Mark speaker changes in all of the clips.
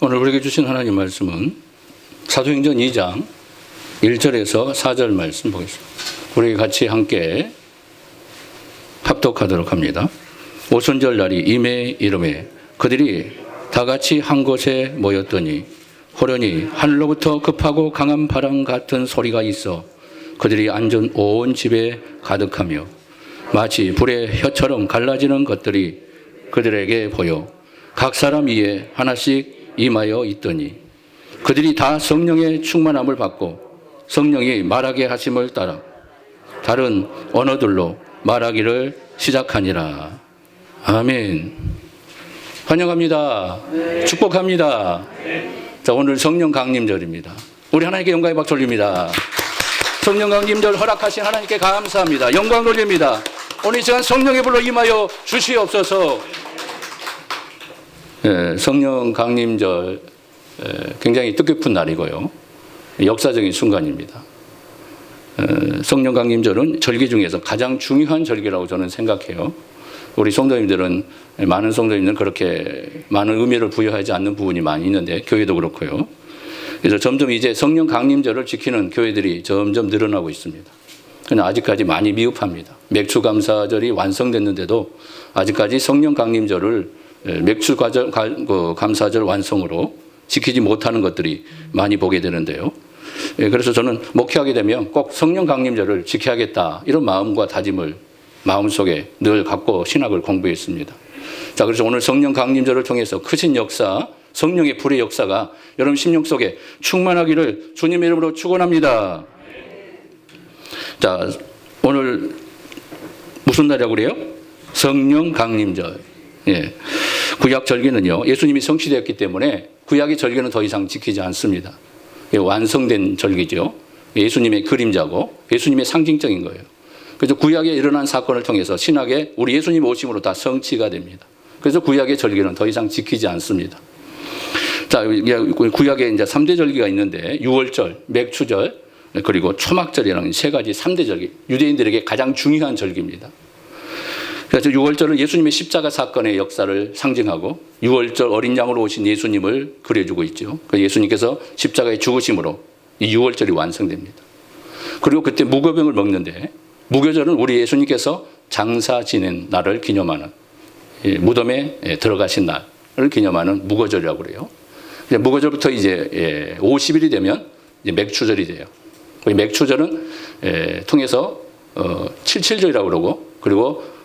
Speaker 1: 오늘 우리에게 주신 하나님 말씀은 사도행전 2장 1절에서 4절 말씀 보겠습니다. 우리 같이 함께 합독하도록 합니다. 오순절 날이 임에 이름에 그들이 다 같이 한 곳에 모였더니 호련히 하늘로부터 급하고 강한 바람 같은 소리가 있어 그들이 앉은 온 집에 가득하며 마치 불의 혀처럼 갈라지는 것들이 그들에게 보여 각 사람 위에 하나씩 임하여 있더니 그들이 다 성령의 충만함을 받고 성령이 말하게 하심을 따라 다른 언어들로 말하기를 시작하니라. 아멘. 환영합니다. 네. 축복합니다. 네. 자, 오늘 성령 강림절입니다. 우리 하나님께 영광의 박수 올립니다. 성령 강림절 허락하신 하나님께 감사합니다. 영광 돌립니다. 오늘 이 시간 성령의 불로 임하여 주시옵소서. 성령 강림절 굉장히 뜻깊은 날이고요. 역사적인 순간입니다. 성령 강림절은 절기 중에서 가장 중요한 절기라고 저는 생각해요. 우리 성도님들은 많은 성도님들은 그렇게 많은 의미를 부여하지 않는 부분이 많이 있는데 교회도 그렇고요. 그래서 점점 이제 성령 강림절을 지키는 교회들이 점점 늘어나고 있습니다. 그러나 아직까지 많이 미흡합니다. 맥추감사절이 완성됐는데도 아직까지 성령 강림절을 맥추감사절 완성으로 지키지 못하는 것들이 많이 보게 되는데요. 그래서 저는 목회하게 되면 꼭 성령 강림절을 지켜야겠다 이런 마음과 다짐을 마음속에 늘 갖고 신학을 공부했습니다. 자, 그래서 오늘 성령 강림절을 통해서 크신 역사, 성령의 불의 역사가 여러분 심령 속에 충만하기를 주님의 이름으로 축원합니다. 자, 오늘 무슨 날이라고 그래요? 성령 강림절. 예. 구약 절기는요, 예수님이 성취되었기 때문에 구약의 절기는 더 이상 지키지 않습니다. 완성된 절기죠. 예수님의 그림자고 예수님의 상징적인 거예요. 그래서 구약에 일어난 사건을 통해서 신약에 우리 예수님 오심으로 다 성취가 됩니다. 그래서 구약의 절기는 더 이상 지키지 않습니다. 자, 구약에 이제 3대 절기가 있는데 유월절, 맥추절, 그리고 초막절이라는 세 가지 3대 절기, 유대인들에게 가장 중요한 절기입니다. 그래서 유월절은 예수님의 십자가 사건의 역사를 상징하고 유월절 어린 양으로 오신 예수님을 그려주고 있죠. 예수님께서 십자가의 죽으심으로 이 유월절이 완성됩니다. 그리고 그때 무교병을 먹는데 무교절은 우리 예수님께서 장사 지낸 날을 기념하는 무덤에 들어가신 날을 기념하는 무교절이라고 그래요. 무교절부터 이제 50일이 되면 이제 맥추절이 돼요. 맥추절은 통해서 77절이라고 그러고 그리고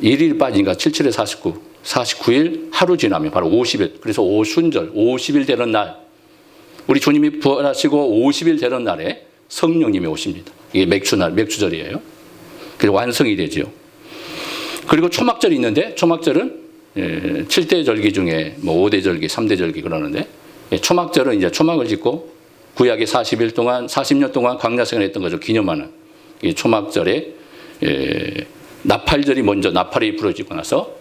Speaker 1: 1일 빠지니까 77에 49, 49일 하루 지나면 바로 50일. 그래서 오순절, 50일 되는 날. 우리 주님이 부활하시고 50일 되는 날에 성령님이 오십니다. 이게 맥추날, 맥추절이에요. 그래서 완성이 되죠. 그리고 초막절이 있는데 초막절은 7대 절기 중에 뭐 5대 절기, 3대 절기 그러는데 초막절은 이제 초막을 짓고 구약의 40일 동안, 40년 동안 광야생활을 했던 것을 기념하는 이 초막절에 나팔절이 먼저 나팔이 부러지고 나서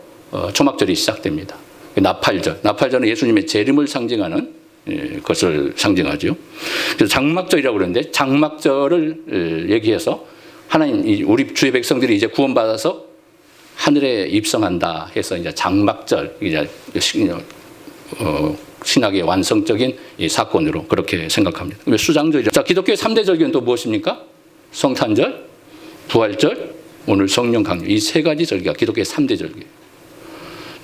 Speaker 1: 초막절이 시작됩니다. 나팔절, 나팔절은 예수님의 재림을 상징하는 것을 상징하죠. 그래서 장막절이라고 그러는데 장막절을 얘기해서 하나님, 우리 주의 백성들이 이제 구원받아서 하늘에 입성한다 해서 이제 장막절, 이제 신학의 완성적인 이 사건으로 그렇게 생각합니다. 수장절이죠. 자, 기독교의 3대 절기는 또 무엇입니까? 성탄절, 부활절, 오늘 성령 강림. 이 세 가지 절기가 기독교의 3대 절기예요.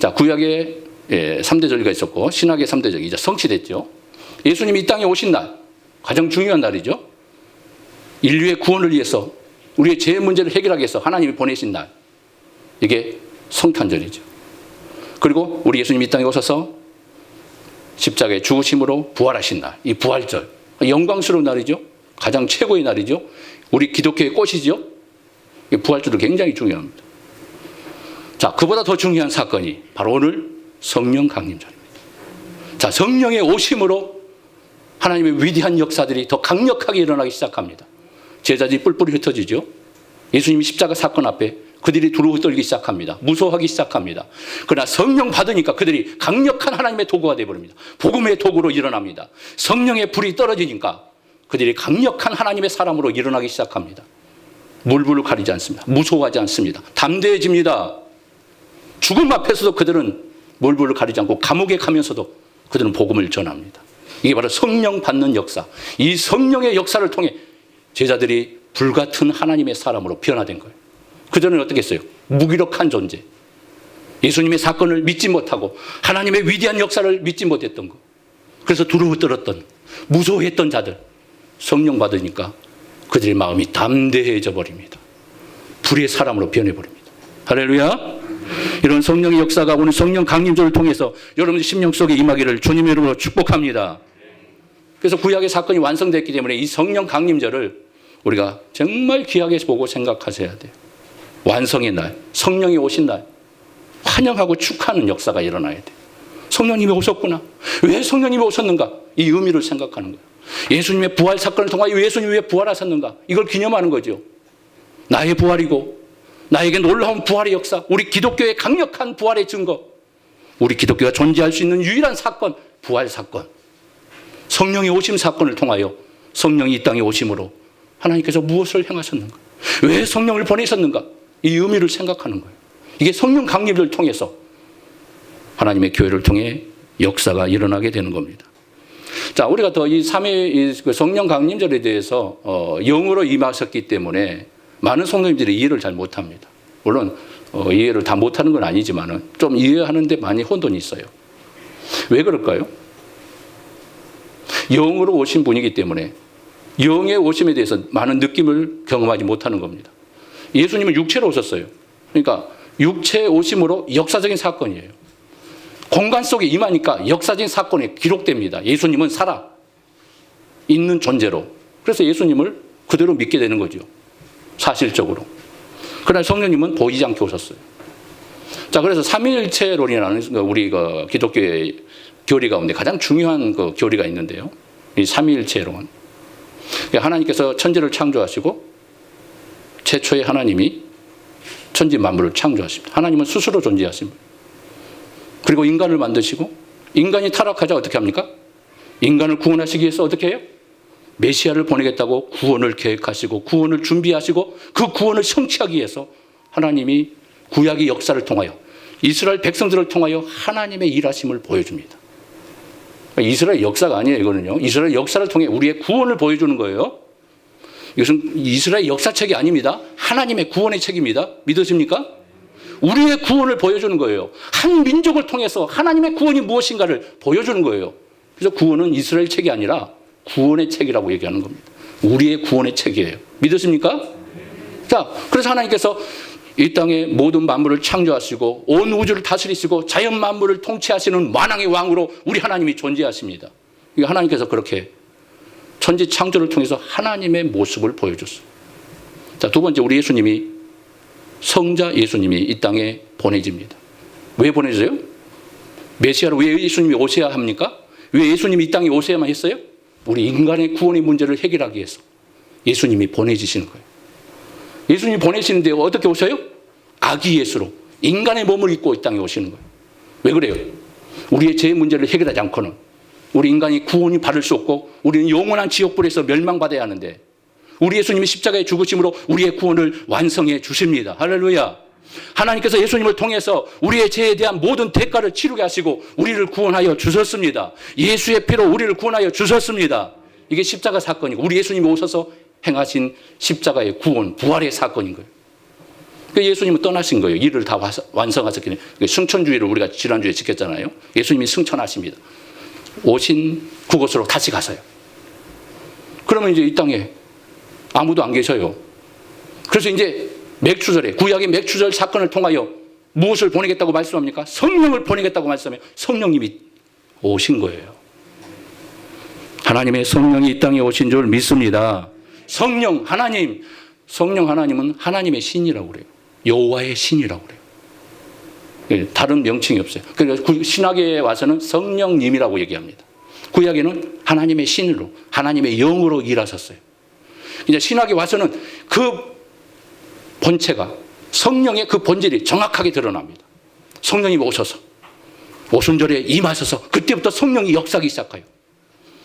Speaker 1: 자, 구약에 3대 절기가 있었고 신학의 3대 절기 이제 성취됐죠. 예수님이 이 땅에 오신 날, 가장 중요한 날이죠. 인류의 구원을 위해서 우리의 죄 문제를 해결하기 위해서 하나님이 보내신 날. 이게 성탄절이죠. 그리고 우리 예수님이 이 땅에 오셔서 십자가의 죽으심으로 부활하신 날. 이 부활절. 영광스러운 날이죠. 가장 최고의 날이죠. 우리 기독교의 꽃이죠. 부활절도 굉장히 중요합니다. 자, 그보다 더 중요한 사건이 바로 오늘 성령 강림절입니다. 자, 성령의 오심으로 하나님의 위대한 역사들이 더 강력하게 일어나기 시작합니다. 제자들이 뿔뿔이 흩어지죠. 예수님이 십자가 사건 앞에 그들이 두루 떨기 시작합니다. 무서워하기 시작합니다. 그러나 성령 받으니까 그들이 강력한 하나님의 도구가 되어버립니다. 복음의 도구로 일어납니다. 성령의 불이 떨어지니까 그들이 강력한 하나님의 사람으로 일어나기 시작합니다. 물불을 가리지 않습니다. 무서워하지 않습니다. 담대해집니다. 죽음 앞에서도 그들은 물불을 가리지 않고 감옥에 가면서도 그들은 복음을 전합니다. 이게 바로 성령 받는 역사. 이 성령의 역사를 통해 제자들이 불같은 하나님의 사람으로 변화된 거예요. 그전에는 어떻게 했어요? 무기력한 존재. 예수님의 사건을 믿지 못하고 하나님의 위대한 역사를 믿지 못했던 거. 그래서 두려워 떨었던, 무서워했던 자들. 성령 받으니까 그들의 마음이 담대해져 버립니다. 불의 사람으로 변해버립니다. 할렐루야. 이런 성령의 역사가 오늘 성령 강림절을 통해서 여러분의 심령 속에 임하기를 주님의 이름으로 축복합니다. 그래서 구약의 사건이 완성됐기 때문에 이 성령 강림절을 우리가 정말 귀하게 보고 생각하셔야 돼요. 완성의 날, 성령이 오신 날, 환영하고 축하하는 역사가 일어나야 돼요. 성령님이 오셨구나. 왜 성령님이 오셨는가? 이 의미를 생각하는 거예요. 예수님의 부활 사건을 통하여 예수님이 왜 부활하셨는가? 이걸 기념하는 거죠. 나의 부활이고 나에게 놀라운 부활의 역사, 우리 기독교의 강력한 부활의 증거, 우리 기독교가 존재할 수 있는 유일한 사건, 부활 사건. 성령의 오심 사건을 통하여 성령이 이 땅에 오심으로 하나님께서 무엇을 행하셨는가? 왜 성령을 보내셨는가? 이 의미를 생각하는 거예요. 이게 성령 강림을 통해서 하나님의 교회를 통해 역사가 일어나게 되는 겁니다. 자, 우리가 더 이 3회 성령 강림절에 대해서 영으로 임하셨기 때문에 많은 성도님들이 이해를 잘 못합니다. 물론 이해를 다 못하는 건 아니지만 좀 이해하는데 많이 혼돈이 있어요. 왜 그럴까요? 영으로 오신 분이기 때문에 영의 오심에 대해서 많은 느낌을 경험하지 못하는 겁니다. 예수님은 육체로 오셨어요. 그러니까 육체 오심으로 역사적인 사건이에요. 공간 속에 임하니까 역사적인 사건이 기록됩니다. 예수님은 살아 있는 존재로. 그래서 예수님을 그대로 믿게 되는 거죠. 사실적으로. 그러나 성령님은 보이지 않게 오셨어요. 자, 그래서 삼위일체론이라는 우리 기독교의 교리 가운데 가장 중요한 그 교리가 있는데요. 이 삼위일체론. 하나님께서 천지를 창조하시고 최초의 하나님이 천지 만물을 창조하십니다. 하나님은 스스로 존재하십니다. 그리고 인간을 만드시고 인간이 타락하자 어떻게 합니까? 인간을 구원하시기 위해서 어떻게 해요? 메시아를 보내겠다고 구원을 계획하시고 구원을 준비하시고 그 구원을 성취하기 위해서 하나님이 구약의 역사를 통하여 이스라엘 백성들을 통하여 하나님의 일하심을 보여줍니다. 이스라엘 역사가 아니에요. 이거는요. 이스라엘 역사를 통해 우리의 구원을 보여주는 거예요. 이것은 이스라엘 역사책이 아닙니다. 하나님의 구원의 책입니다. 믿으십니까? 우리의 구원을 보여주는 거예요. 한 민족을 통해서 하나님의 구원이 무엇인가를 보여주는 거예요. 그래서 구원은 이스라엘 책이 아니라 구원의 책이라고 얘기하는 겁니다. 우리의 구원의 책이에요. 믿으십니까? 자, 그래서 하나님께서 이 땅의 모든 만물을 창조하시고 온 우주를 다스리시고 자연 만물을 통치하시는 만왕의 왕으로 우리 하나님이 존재하십니다. 하나님께서 그렇게 천지 창조를 통해서 하나님의 모습을 보여줬어요. 자, 두 번째, 우리 예수님이 성자 예수님이 이 땅에 보내집니다. 왜 보내져요? 메시아로 왜 예수님이 오셔야 합니까? 왜 예수님이 이 땅에 오셔야만 했어요? 우리 인간의 구원의 문제를 해결하기 위해서 예수님이 보내지시는 거예요. 예수님이 보내시는데 어떻게 오셔요? 아기 예수로 인간의 몸을 입고 이 땅에 오시는 거예요. 왜 그래요? 우리의 죄 문제를 해결하지 않고는 우리 인간이 구원이 받을 수 없고 우리는 영원한 지옥불에서 멸망받아야 하는데 우리 예수님이 십자가에 죽으심으로 우리의 구원을 완성해 주십니다. 할렐루야. 하나님께서 예수님을 통해서 우리의 죄에 대한 모든 대가를 치르게 하시고 우리를 구원하여 주셨습니다. 예수의 피로 우리를 구원하여 주셨습니다. 이게 십자가 사건이고 우리 예수님이 오셔서 행하신 십자가의 구원, 부활의 사건인 거예요. 예수님은 떠나신 거예요. 일을 다 완성하셨기 때문에. 승천주의를 우리가 지난주에 지켰잖아요. 예수님이 승천하십니다. 오신 그곳으로 다시 가세요. 그러면 이제 이 땅에 아무도 안 계셔요. 그래서 이제 맥추절에 구약의 맥추절 사건을 통하여 무엇을 보내겠다고 말씀합니까? 성령을 보내겠다고 말씀해요. 성령님이 오신 거예요. 하나님의 성령이 이 땅에 오신 줄 믿습니다. 성령 하나님, 성령 하나님은 하나님의 신이라고 그래요. 여호와의 신이라고 그래요. 다른 명칭이 없어요. 그러니까 신학에 와서는 성령님이라고 얘기합니다. 구약에는 하나님의 신으로, 하나님의 영으로 일하셨어요. 이제 신학에 와서는 그 본체가 성령의 그 본질이 정확하게 드러납니다. 성령이 오셔서 오순절에 임하셔서 그때부터 성령이 역사하기 시작해요.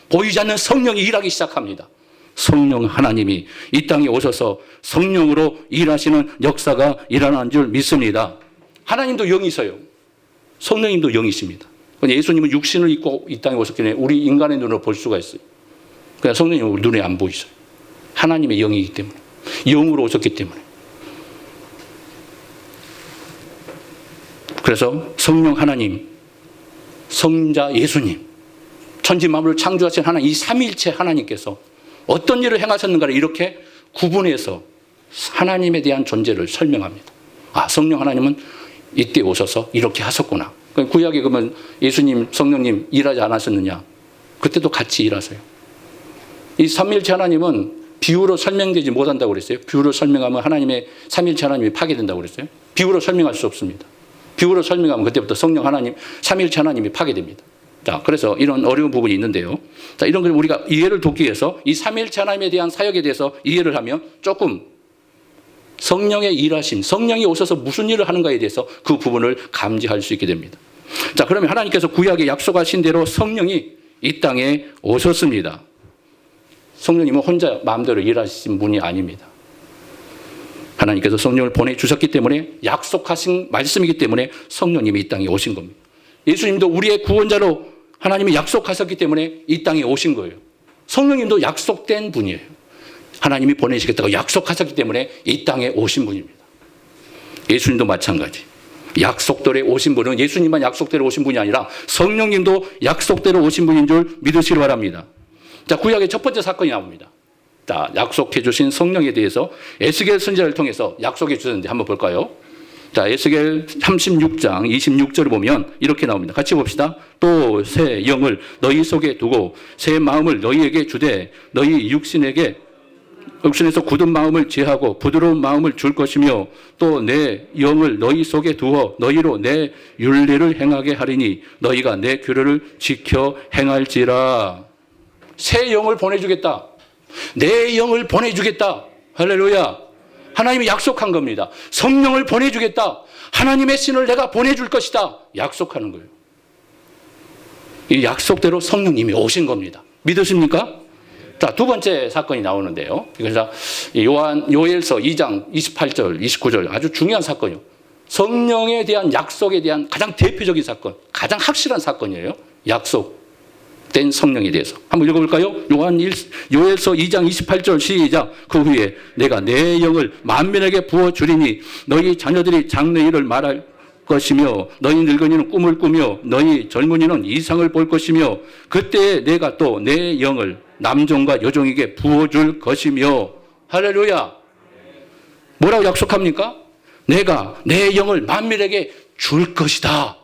Speaker 1: 보이지 않는 성령이 일하기 시작합니다. 성령 하나님이 이 땅에 오셔서 성령으로 일하시는 역사가 일어나는 줄 믿습니다. 하나님도 영이세요. 성령님도 영이십니다. 예수님은 육신을 입고 이 땅에 오셨기 때문에 우리 인간의 눈으로 볼 수가 있어요. 그러니까 성령님은 우리 눈에 안 보이셔요. 하나님의 영이기 때문에. 영으로 오셨기 때문에. 그래서 성령 하나님, 성자 예수님, 천지 만물을 창조하신 하나님, 이 삼위일체 하나님께서 어떤 일을 행하셨는가를 이렇게 구분해서 하나님에 대한 존재를 설명합니다. 아, 성령 하나님은 이때 오셔서 이렇게 하셨구나. 구약에 그러면 예수님, 성령님 일하지 않으셨느냐? 그때도 같이 일하세요. 이 삼위일체 하나님은 비유로 설명되지 못한다고 그랬어요. 비유로 설명하면 하나님의 삼위일체 하나님이 파괴된다고 그랬어요. 비유로 설명할 수 없습니다. 비유로 설명하면 그때부터 성령 하나님, 삼위일체 하나님이 파괴됩니다. 자, 그래서 이런 어려운 부분이 있는데요. 자, 이런 걸 우리가 이해를 돕기 위해서 이 삼위일체 하나님에 대한 사역에 대해서 이해를 하면 조금 성령의 일하심, 성령이 오셔서 무슨 일을 하는가에 대해서 그 부분을 감지할 수 있게 됩니다. 자, 그러면 하나님께서 구약에 약속하신 대로 성령이 이 땅에 오셨습니다. 성령님은 혼자 마음대로 일하신 분이 아닙니다. 하나님께서 성령을 보내주셨기 때문에 약속하신 말씀이기 때문에 성령님이 이 땅에 오신 겁니다. 예수님도 우리의 구원자로 하나님이 약속하셨기 때문에 이 땅에 오신 거예요. 성령님도 약속된 분이에요. 하나님이 보내시겠다고 약속하셨기 때문에 이 땅에 오신 분입니다. 예수님도 마찬가지. 약속대로 오신 분은 예수님만 약속대로 오신 분이 아니라 성령님도 약속대로 오신 분인 줄 믿으시기 바랍니다. 자, 구약의 첫 번째 사건이 나옵니다. 자, 약속해 주신 성령에 대해서 에스겔 선지자를 통해서 약속해 주셨는데 한번 볼까요? 자, 에스겔 36장 26절을 보면 이렇게 나옵니다. 같이 봅시다. 또 새 영을 너희 속에 두고 새 마음을 너희에게 주되 너희 육신에서 굳은 마음을 제하고 부드러운 마음을 줄 것이며 또 내 영을 너희 속에 두어 너희로 내 율례를 행하게 하리니 너희가 내 규례를 지켜 행할지라. 새 영을 보내주겠다. 내 영을 보내주겠다. 할렐루야. 하나님이 약속한 겁니다. 성령을 보내주겠다. 하나님의 신을 내가 보내줄 것이다. 약속하는 거예요. 이 약속대로 성령님이 오신 겁니다. 믿으십니까? 자, 두 번째 사건이 나오는데요. 그래서 요엘서 2장 28절, 29절 아주 중요한 사건이요. 성령에 대한 약속에 대한 가장 대표적인 사건, 가장 확실한 사건이에요. 약속된 성령에 대해서. 한번 읽어볼까요? 요엘서 2장 28절 시작. 그 후에 내가 내 영을 만민에게 부어주리니 너희 자녀들이 장래 일을 말할 것이며 너희 늙은이는 꿈을 꾸며 너희 젊은이는 이상을 볼 것이며 그때 내가 또 내 영을 남종과 여종에게 부어줄 것이며. 할렐루야. 뭐라고 약속합니까? 내가 내 영을 만민에게 줄 것이다.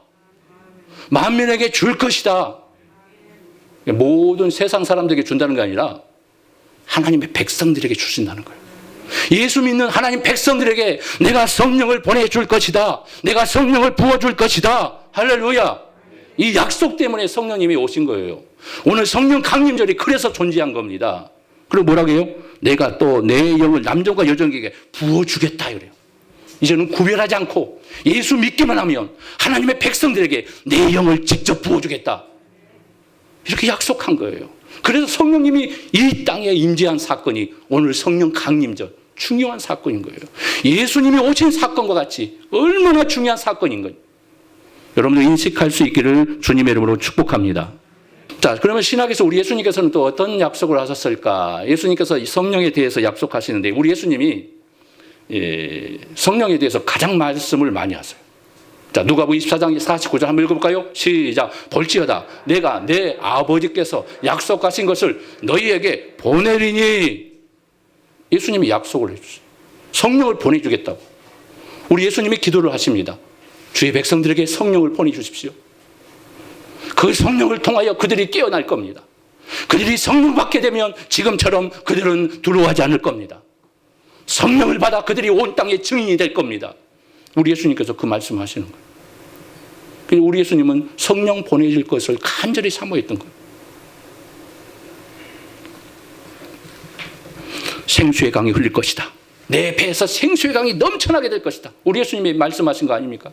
Speaker 1: 만민에게 줄 것이다. 모든 세상 사람들에게 준다는 게 아니라 하나님의 백성들에게 주신다는 거예요. 예수 믿는 하나님 백성들에게 내가 성령을 보내줄 것이다. 내가 성령을 부어줄 것이다. 할렐루야. 이 약속 때문에 성령님이 오신 거예요. 오늘 성령 강림절이 그래서 존재한 겁니다. 그리고 뭐라고 해요? 내가 또 내 영을 남종과 여종에게 부어주겠다 이래요. 이제는 구별하지 않고 예수 믿기만 하면 하나님의 백성들에게 내 영을 직접 부어주겠다. 이렇게 약속한 거예요. 그래서 성령님이 이 땅에 임재한 사건이 오늘 성령 강림절 중요한 사건인 거예요. 예수님이 오신 사건과 같이 얼마나 중요한 사건인 거예요. 여러분들 인식할 수 있기를 주님의 이름으로 축복합니다. 자, 그러면 신학에서 우리 예수님께서는 또 어떤 약속을 하셨을까? 예수님께서 성령에 대해서 약속하시는데 우리 예수님이 성령에 대해서 가장 말씀을 많이 하세요. 자, 누가복음 24장 49절 한번 읽어볼까요? 시작. 볼지어다 내가 내 아버지께서 약속하신 것을 너희에게 보내리니. 예수님이 약속을 해주세요. 성령을 보내주겠다고. 우리 예수님이 기도를 하십니다. 주의 백성들에게 성령을 보내주십시오. 그 성령을 통하여 그들이 깨어날 겁니다. 그들이 성령 받게 되면 지금처럼 그들은 두려워하지 않을 겁니다. 성령을 받아 그들이 온 땅의 증인이 될 겁니다. 우리 예수님께서 그 말씀을 하시는 거예요. 그리고 우리 예수님은 성령 보내실 것을 간절히 사모했던 거예요. 생수의 강이 흘릴 것이다. 내 배에서 생수의 강이 넘쳐나게 될 것이다. 우리 예수님이 말씀하신 거 아닙니까?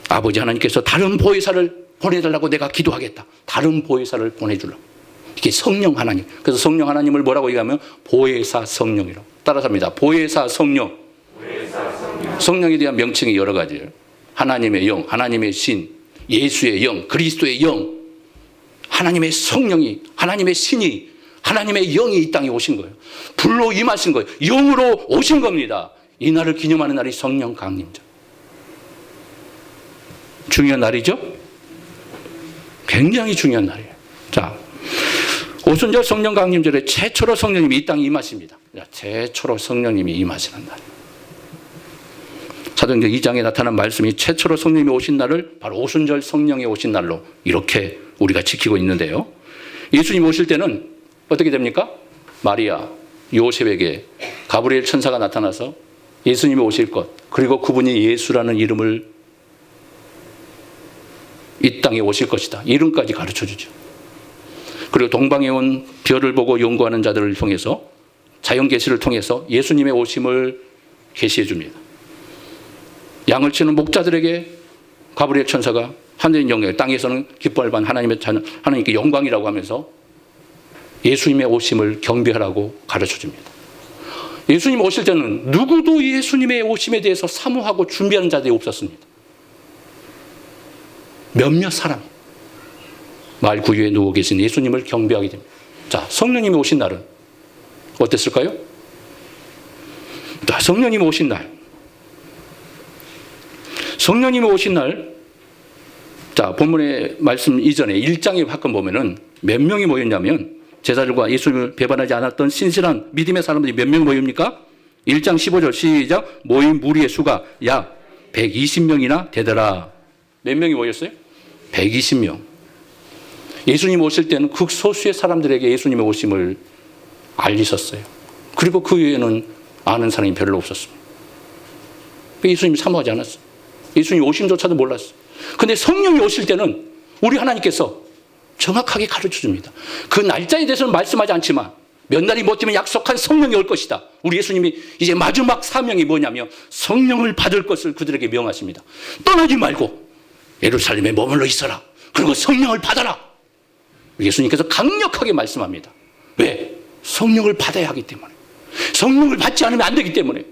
Speaker 1: 아버지 하나님께서 다른 보혜사를 보내달라고 내가 기도하겠다. 다른 보혜사를 보내주려고. 이게 성령 하나님. 그래서 성령 하나님을 뭐라고 얘기하면 보혜사 성령이라고. 따라서 합니다. 보혜사 성령. 성령에 대한 명칭이 여러 가지예요. 하나님의 영, 하나님의 신, 예수의 영, 그리스도의 영, 하나님의 성령이, 하나님의 신이, 하나님의 영이 이 땅에 오신 거예요. 불로 임하신 거예요. 영으로 오신 겁니다. 이 날을 기념하는 날이 성령 강림절. 중요한 날이죠? 굉장히 중요한 날이에요. 자, 오순절 성령 강림절에 최초로 성령님이 이 땅에 임하십니다. 최초로 성령님이 임하시는 날. 사도행전 2장에 나타난 말씀이 최초로 성령님이 오신 날을 바로 오순절 성령이 오신 날로 이렇게 우리가 지키고 있는데요. 예수님 오실 때는 어떻게 됩니까? 마리아, 요셉에게 가브리엘 천사가 나타나서 예수님이 오실 것, 그리고 그분이 예수라는 이름을 이 땅에 오실 것이다. 이름까지 가르쳐 주죠. 그리고 동방에 온 별을 보고 연구하는 자들을 통해서 자연 계시를 통해서 예수님의 오심을 계시해 줍니다. 양을 치는 목자들에게 가브리엘 천사가 하늘의 영광, 땅에서는 기뻐할 반 하나님의 자녀, 하나님께 영광이라고 하면서 예수님의 오심을 경배하라고 가르쳐 줍니다. 예수님 오실 때는 누구도 예수님의 오심에 대해서 사모하고 준비하는 자들이 없었습니다. 몇몇 사람이 마을 구유에 누워 계신 예수님을 경배하게 됩니다. 자, 성령님이 오신 날은 어땠을까요? 성령님이 오신 날. 성령님이 오신 날, 자, 본문의 말씀 이전에 1장에 한번 보면은 몇 명이 모였냐면 제자들과 예수님을 배반하지 않았던 신실한 믿음의 사람들이 몇 명이 모입니까? 1장 15절 시작. 모인 무리의 수가 약 120명이나 되더라. 몇 명이 모였어요? 120명. 예수님 오실 때는 극소수의 사람들에게 예수님의 오심을 알리셨어요. 그리고 그 외에는 아는 사람이 별로 없었습니다. 예수님이 사모하지 않았어요. 예수님 오심조차도 몰랐어요. 근데 성령이 오실 때는 우리 하나님께서 정확하게 가르쳐 줍니다. 그 날짜에 대해서는 말씀하지 않지만 몇 날이 못 되면 약속한 성령이 올 것이다. 우리 예수님이 이제 마지막 사명이 뭐냐면 성령을 받을 것을 그들에게 명하십니다. 떠나지 말고 예루살렘에 머물러 있어라. 그리고 성령을 받아라. 예수님께서 강력하게 말씀합니다. 왜? 성령을 받아야 하기 때문에. 성령을 받지 않으면 안 되기 때문에.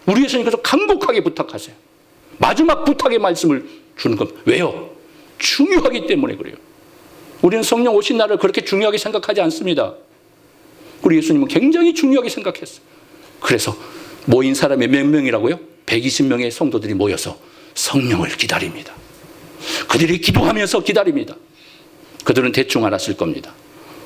Speaker 1: 우리 예수님께서 간곡하게 부탁하세요. 마지막 부탁의 말씀을 주는 겁니다. 왜요? 중요하기 때문에 그래요. 우리는 성령 오신 날을 그렇게 중요하게 생각하지 않습니다. 우리 예수님은 굉장히 중요하게 생각했어요. 그래서 모인 사람이 몇 명이라고요? 120명의 성도들이 모여서 성령을 기다립니다. 그들이 기도하면서 기다립니다. 그들은 대충 알았을 겁니다.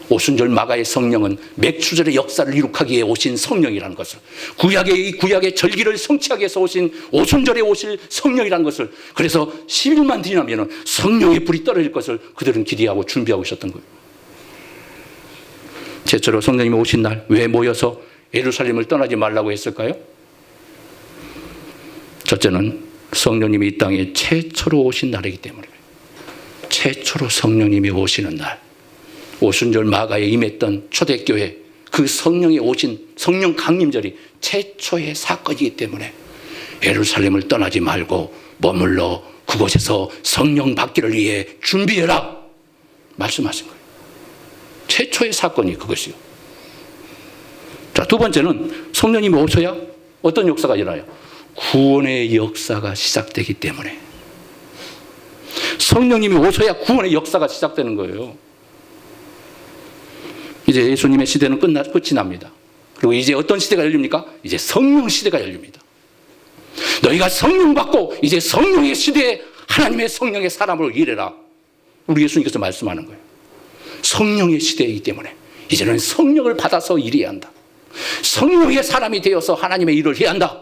Speaker 1: 오순절 마가의 성령은 맥추절의 역사를 이룩하기 위해 오신 성령이라는 것을, 구약의 절기를 성취하기 위해서 오신 오순절에 오실 성령이라는 것을, 그래서 10일만 지나면 성령의 불이 떨어질 것을 그들은 기대하고 준비하고 있었던 거예요. 최초로 성령님이 오신 날 왜 모여서 예루살렘을 떠나지 말라고 했을까요? 첫째는 성령님이 이 땅에 최초로 오신 날이기 때문에. 최초로 성령님이 오시는 날, 오순절 마가에 임했던 초대교회, 그 성령이 오신 성령 강림절이 최초의 사건이기 때문에 예루살렘을 떠나지 말고 머물러 그곳에서 성령 받기를 위해 준비해라 말씀하신 거예요. 최초의 사건이 그것이요. 자, 두 번째는 성령님이 오셔야 어떤 역사가 일어나요? 구원의 역사가 시작되기 때문에. 성령님이 오셔야 구원의 역사가 시작되는 거예요. 이제 예수님의 시대는 끝이 납니다. 그리고 이제 어떤 시대가 열립니까? 이제 성령 시대가 열립니다. 너희가 성령 받고 이제 성령의 시대에 하나님의 성령의 사람으로 일해라. 우리 예수님께서 말씀하는 거예요. 성령의 시대이기 때문에 이제는 성령을 받아서 일해야 한다. 성령의 사람이 되어서 하나님의 일을 해야 한다.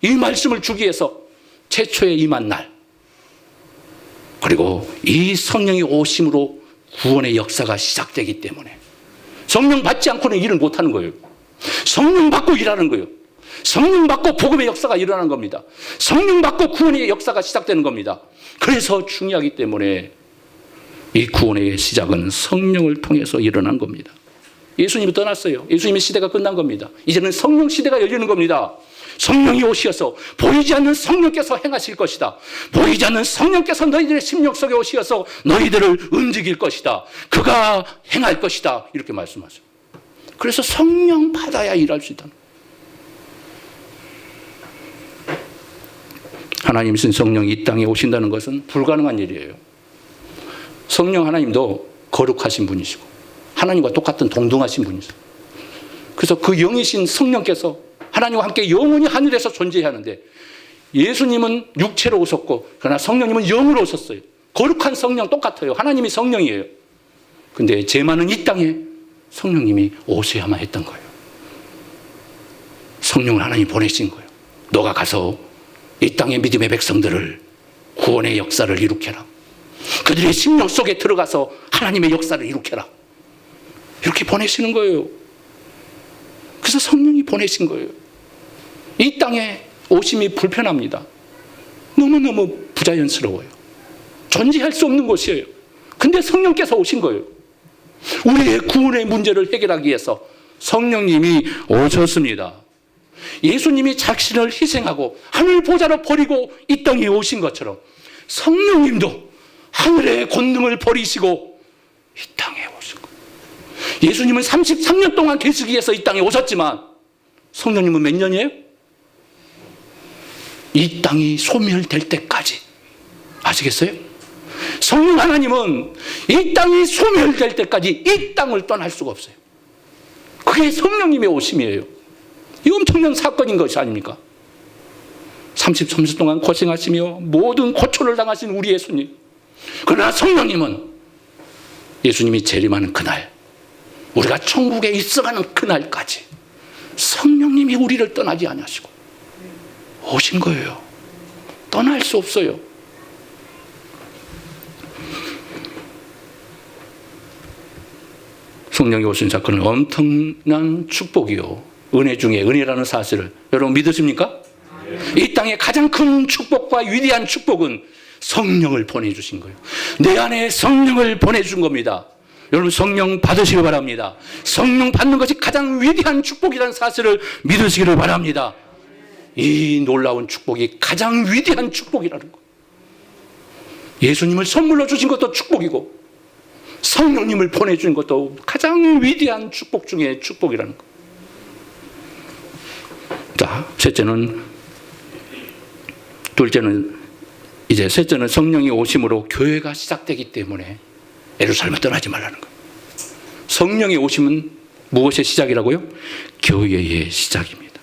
Speaker 1: 이 말씀을 주기 위해서 최초에 임한 날, 그리고 이 성령이 오심으로 구원의 역사가 시작되기 때문에 성령 받지 않고는 일을 못하는 거예요. 성령 받고 일하는 거예요. 성령 받고 복음의 역사가 일어나는 겁니다. 성령 받고 구원의 역사가 시작되는 겁니다. 그래서 중요하기 때문에 이 구원의 시작은 성령을 통해서 일어난 겁니다. 예수님이 떠났어요. 예수님의 시대가 끝난 겁니다. 이제는 성령 시대가 열리는 겁니다. 성령이 오시어서 보이지 않는 성령께서 행하실 것이다. 보이지 않는 성령께서 너희들의 심령 속에 오시어서 너희들을 움직일 것이다. 그가 행할 것이다. 이렇게 말씀하세요. 그래서 성령 받아야 일할 수 있다. 하나님이신 성령이 이 땅에 오신다는 것은 불가능한 일이에요. 성령 하나님도 거룩하신 분이시고 하나님과 똑같은 동등하신 분이시고, 그래서 그 영이신 성령께서 하나님과 함께 영원히 하늘에서 존재해야 하는데, 예수님은 육체로 오셨고 그러나 성령님은 영으로 오셨어요. 거룩한 성령 똑같아요. 하나님이 성령이에요. 근데 죄 많은 이 땅에 성령님이 오셔야만 했던 거예요. 성령을 하나님 보내신 거예요. 너가 가서 이 땅의 믿음의 백성들을 구원의 역사를 일으켜라. 그들의 심령 속에 들어가서 하나님의 역사를 일으켜라. 이렇게 보내시는 거예요. 그래서 성령이 보내신 거예요. 이 땅에 오심이 불편합니다. 너무너무 부자연스러워요. 존재할 수 없는 곳이에요. 근데 성령께서 오신 거예요. 우리의 구원의 문제를 해결하기 위해서 성령님이 오셨습니다. 예수님이 자신을 희생하고 하늘 보좌로 버리고 이 땅에 오신 것처럼 성령님도 하늘의 권능을 버리시고 이 땅에 오신 거예요. 예수님은 33년 동안 계시기 위해서 이 땅에 오셨지만 성령님은 몇 년이에요? 이 땅이 소멸될 때까지. 아시겠어요? 성령 하나님은 이 땅이 소멸될 때까지 이 땅을 떠날 수가 없어요. 그게 성령님의 오심이에요. 이 엄청난 사건인 것이 아닙니까? 33년 동안 고생하시며 모든 고초를 당하신 우리 예수님. 그러나 성령님은 예수님이 재림하는 그날, 우리가 천국에 있어가는 그날까지 성령님이 우리를 떠나지 아니하시고 오신 거예요. 떠날 수 없어요. 성령이 오신 사건은 엄청난 축복이요, 은혜 중에 은혜라는 사실을 여러분 믿으십니까? 이 땅의 가장 큰 축복과 위대한 축복은 성령을 보내주신 거예요. 내 안에 성령을 보내준 겁니다. 여러분 성령 받으시기 바랍니다. 성령 받는 것이 가장 위대한 축복이라는 사실을 믿으시기를 바랍니다. 이 놀라운 축복이 가장 위대한 축복이라는 거. 예수님을 선물로 주신 것도 축복이고 성령님을 보내준 것도 가장 위대한 축복 중에 축복이라는 거. 자, 셋째는 성령이 오심으로 교회가 시작되기 때문에 예루살렘을 떠나지 말라는 거예요. 성령이 오심은 무엇의 시작이라고요? 교회의 시작입니다.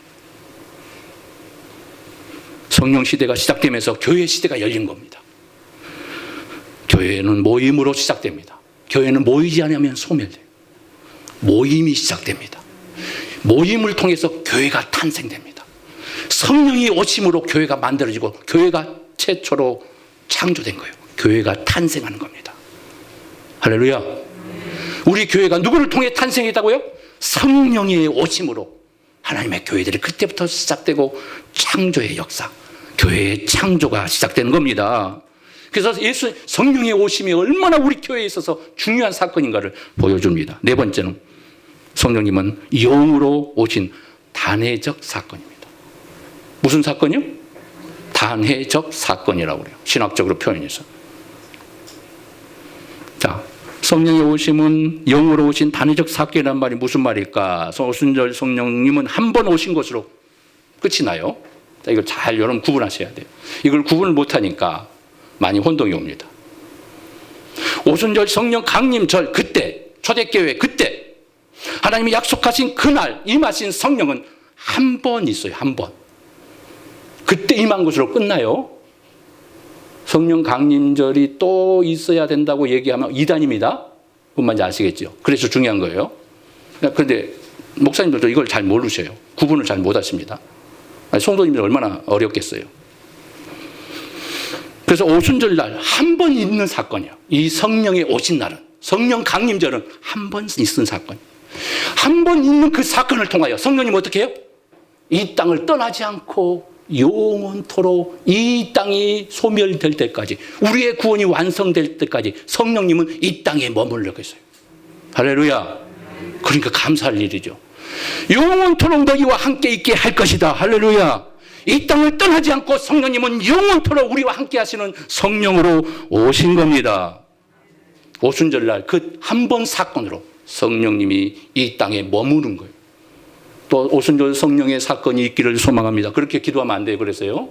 Speaker 1: 성령 시대가 시작되면서 교회 시대가 열린 겁니다. 교회는 모임으로 시작됩니다. 교회는 모이지 않으면 소멸돼요. 모임이 시작됩니다. 모임을 통해서 교회가 탄생됩니다. 성령이 오심으로 교회가 만들어지고 교회가 최초로 창조된 거예요. 교회가 탄생하는 겁니다. 할렐루야. 우리 교회가 누구를 통해 탄생했다고요? 성령의 오심으로 하나님의 교회들이 그때부터 시작되고 창조의 역사, 교회의 창조가 시작되는 겁니다. 그래서 성령의 오심이 얼마나 우리 교회에 있어서 중요한 사건인가를 보여줍니다. 네 번째는 성령님은 영으로 오신 단회적 사건입니다. 무슨 사건이요? 단회적 사건이라고 그래요. 신학적으로 표현해서. 자, 성령의 오심은 영으로 오신 단회적 사건이란 말이 무슨 말일까? 오순절 성령님은 한 번 오신 것으로 끝이 나요. 자, 이걸 잘 여러분 구분하셔야 돼요. 이걸 구분을 못하니까 많이 혼동이 옵니다. 오순절 성령 강림절 그때, 초대교회 그때 하나님이 약속하신 그날 임하신 성령은 한 번 있어요. 한 번. 그때 임한 것으로 끝나요. 성령 강림절이 또 있어야 된다고 얘기하면 이단입니다. 뭔 말인지 아시겠죠? 그래서 중요한 거예요. 그런데 목사님들도 이걸 잘 모르셔요. 구분을 잘 못하십니다. 성도님들 얼마나 어렵겠어요. 그래서 오순절날 한 번 있는 사건이에요. 이 성령의 오신 날은, 성령 강림절은 한 번 있은 사건. 한 번 있는 그 사건을 통하여 성령님 어떻게 해요? 이 땅을 떠나지 않고 영원토록 이 땅이 소멸될 때까지, 우리의 구원이 완성될 때까지 성령님은 이 땅에 머물러 계세요. 할렐루야. 그러니까 감사할 일이죠. 영원토록 너희와 함께 있게 할 것이다. 할렐루야. 이 땅을 떠나지 않고 성령님은 영원토록 우리와 함께 하시는 성령으로 오신 겁니다. 오순절날 그 한 번 사건으로 성령님이 이 땅에 머무는 거예요. 또 오순절 성령의 사건이 있기를 소망합니다. 그렇게 기도하면 안 돼요. 그래서요,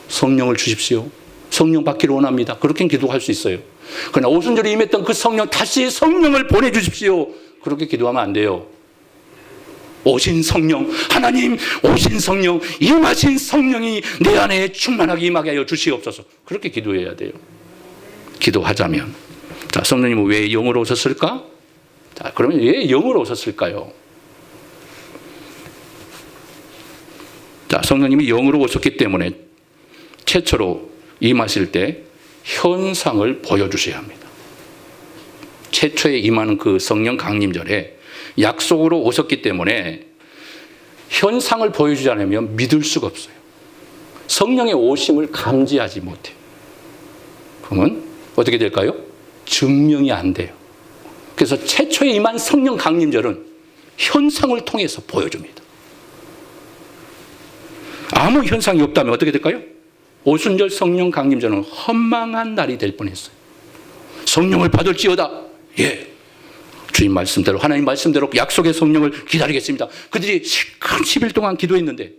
Speaker 1: 성령을 주십시오. 성령 받기를 원합니다. 그렇게 기도할 수 있어요. 그러나 오순절에 임했던 그 성령, 다시 성령을 보내주십시오. 그렇게 기도하면 안 돼요. 오신 성령, 하나님 오신 성령, 임하신 성령이 내 안에 충만하게 임하게 하여 주시옵소서. 그렇게 기도해야 돼요. 기도하자면. 자, 성령님은 왜 영으로 오셨을까? 자, 그러면 왜 영으로 오셨을까요? 자, 성령님이 영으로 오셨기 때문에 최초로 임하실 때 현상을 보여주셔야 합니다. 최초에 임하는 그 성령 강림절에 약속으로 오셨기 때문에 현상을 보여주지 않으면 믿을 수가 없어요. 성령의 오심을 감지하지 못해요. 그러면 어떻게 될까요? 증명이 안 돼요. 그래서 최초에 임한 성령 강림절은 현상을 통해서 보여줍니다. 아무 현상이 없다면 어떻게 될까요? 오순절 성령 강림절은 허망한 날이 될 뻔했어요. 성령을 받을지어다. 예. 주님 말씀대로, 하나님 말씀대로 약속의 성령을 기다리겠습니다. 그들이 실컷 10일 동안 기도했는데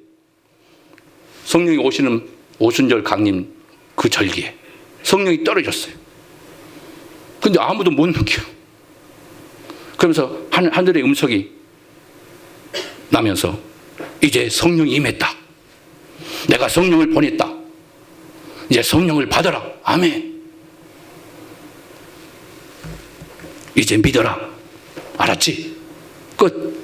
Speaker 1: 성령이 오시는 오순절 강림 그 절기에 성령이 떨어졌어요. 근데 아무도 못 느껴요. 그러면서 하늘의 음성이 나면서 이제 성령이 임했다. 내가 성령을 보냈다. 이제 성령을 받아라. 아멘. 이제 믿어라. 알았지? 끝.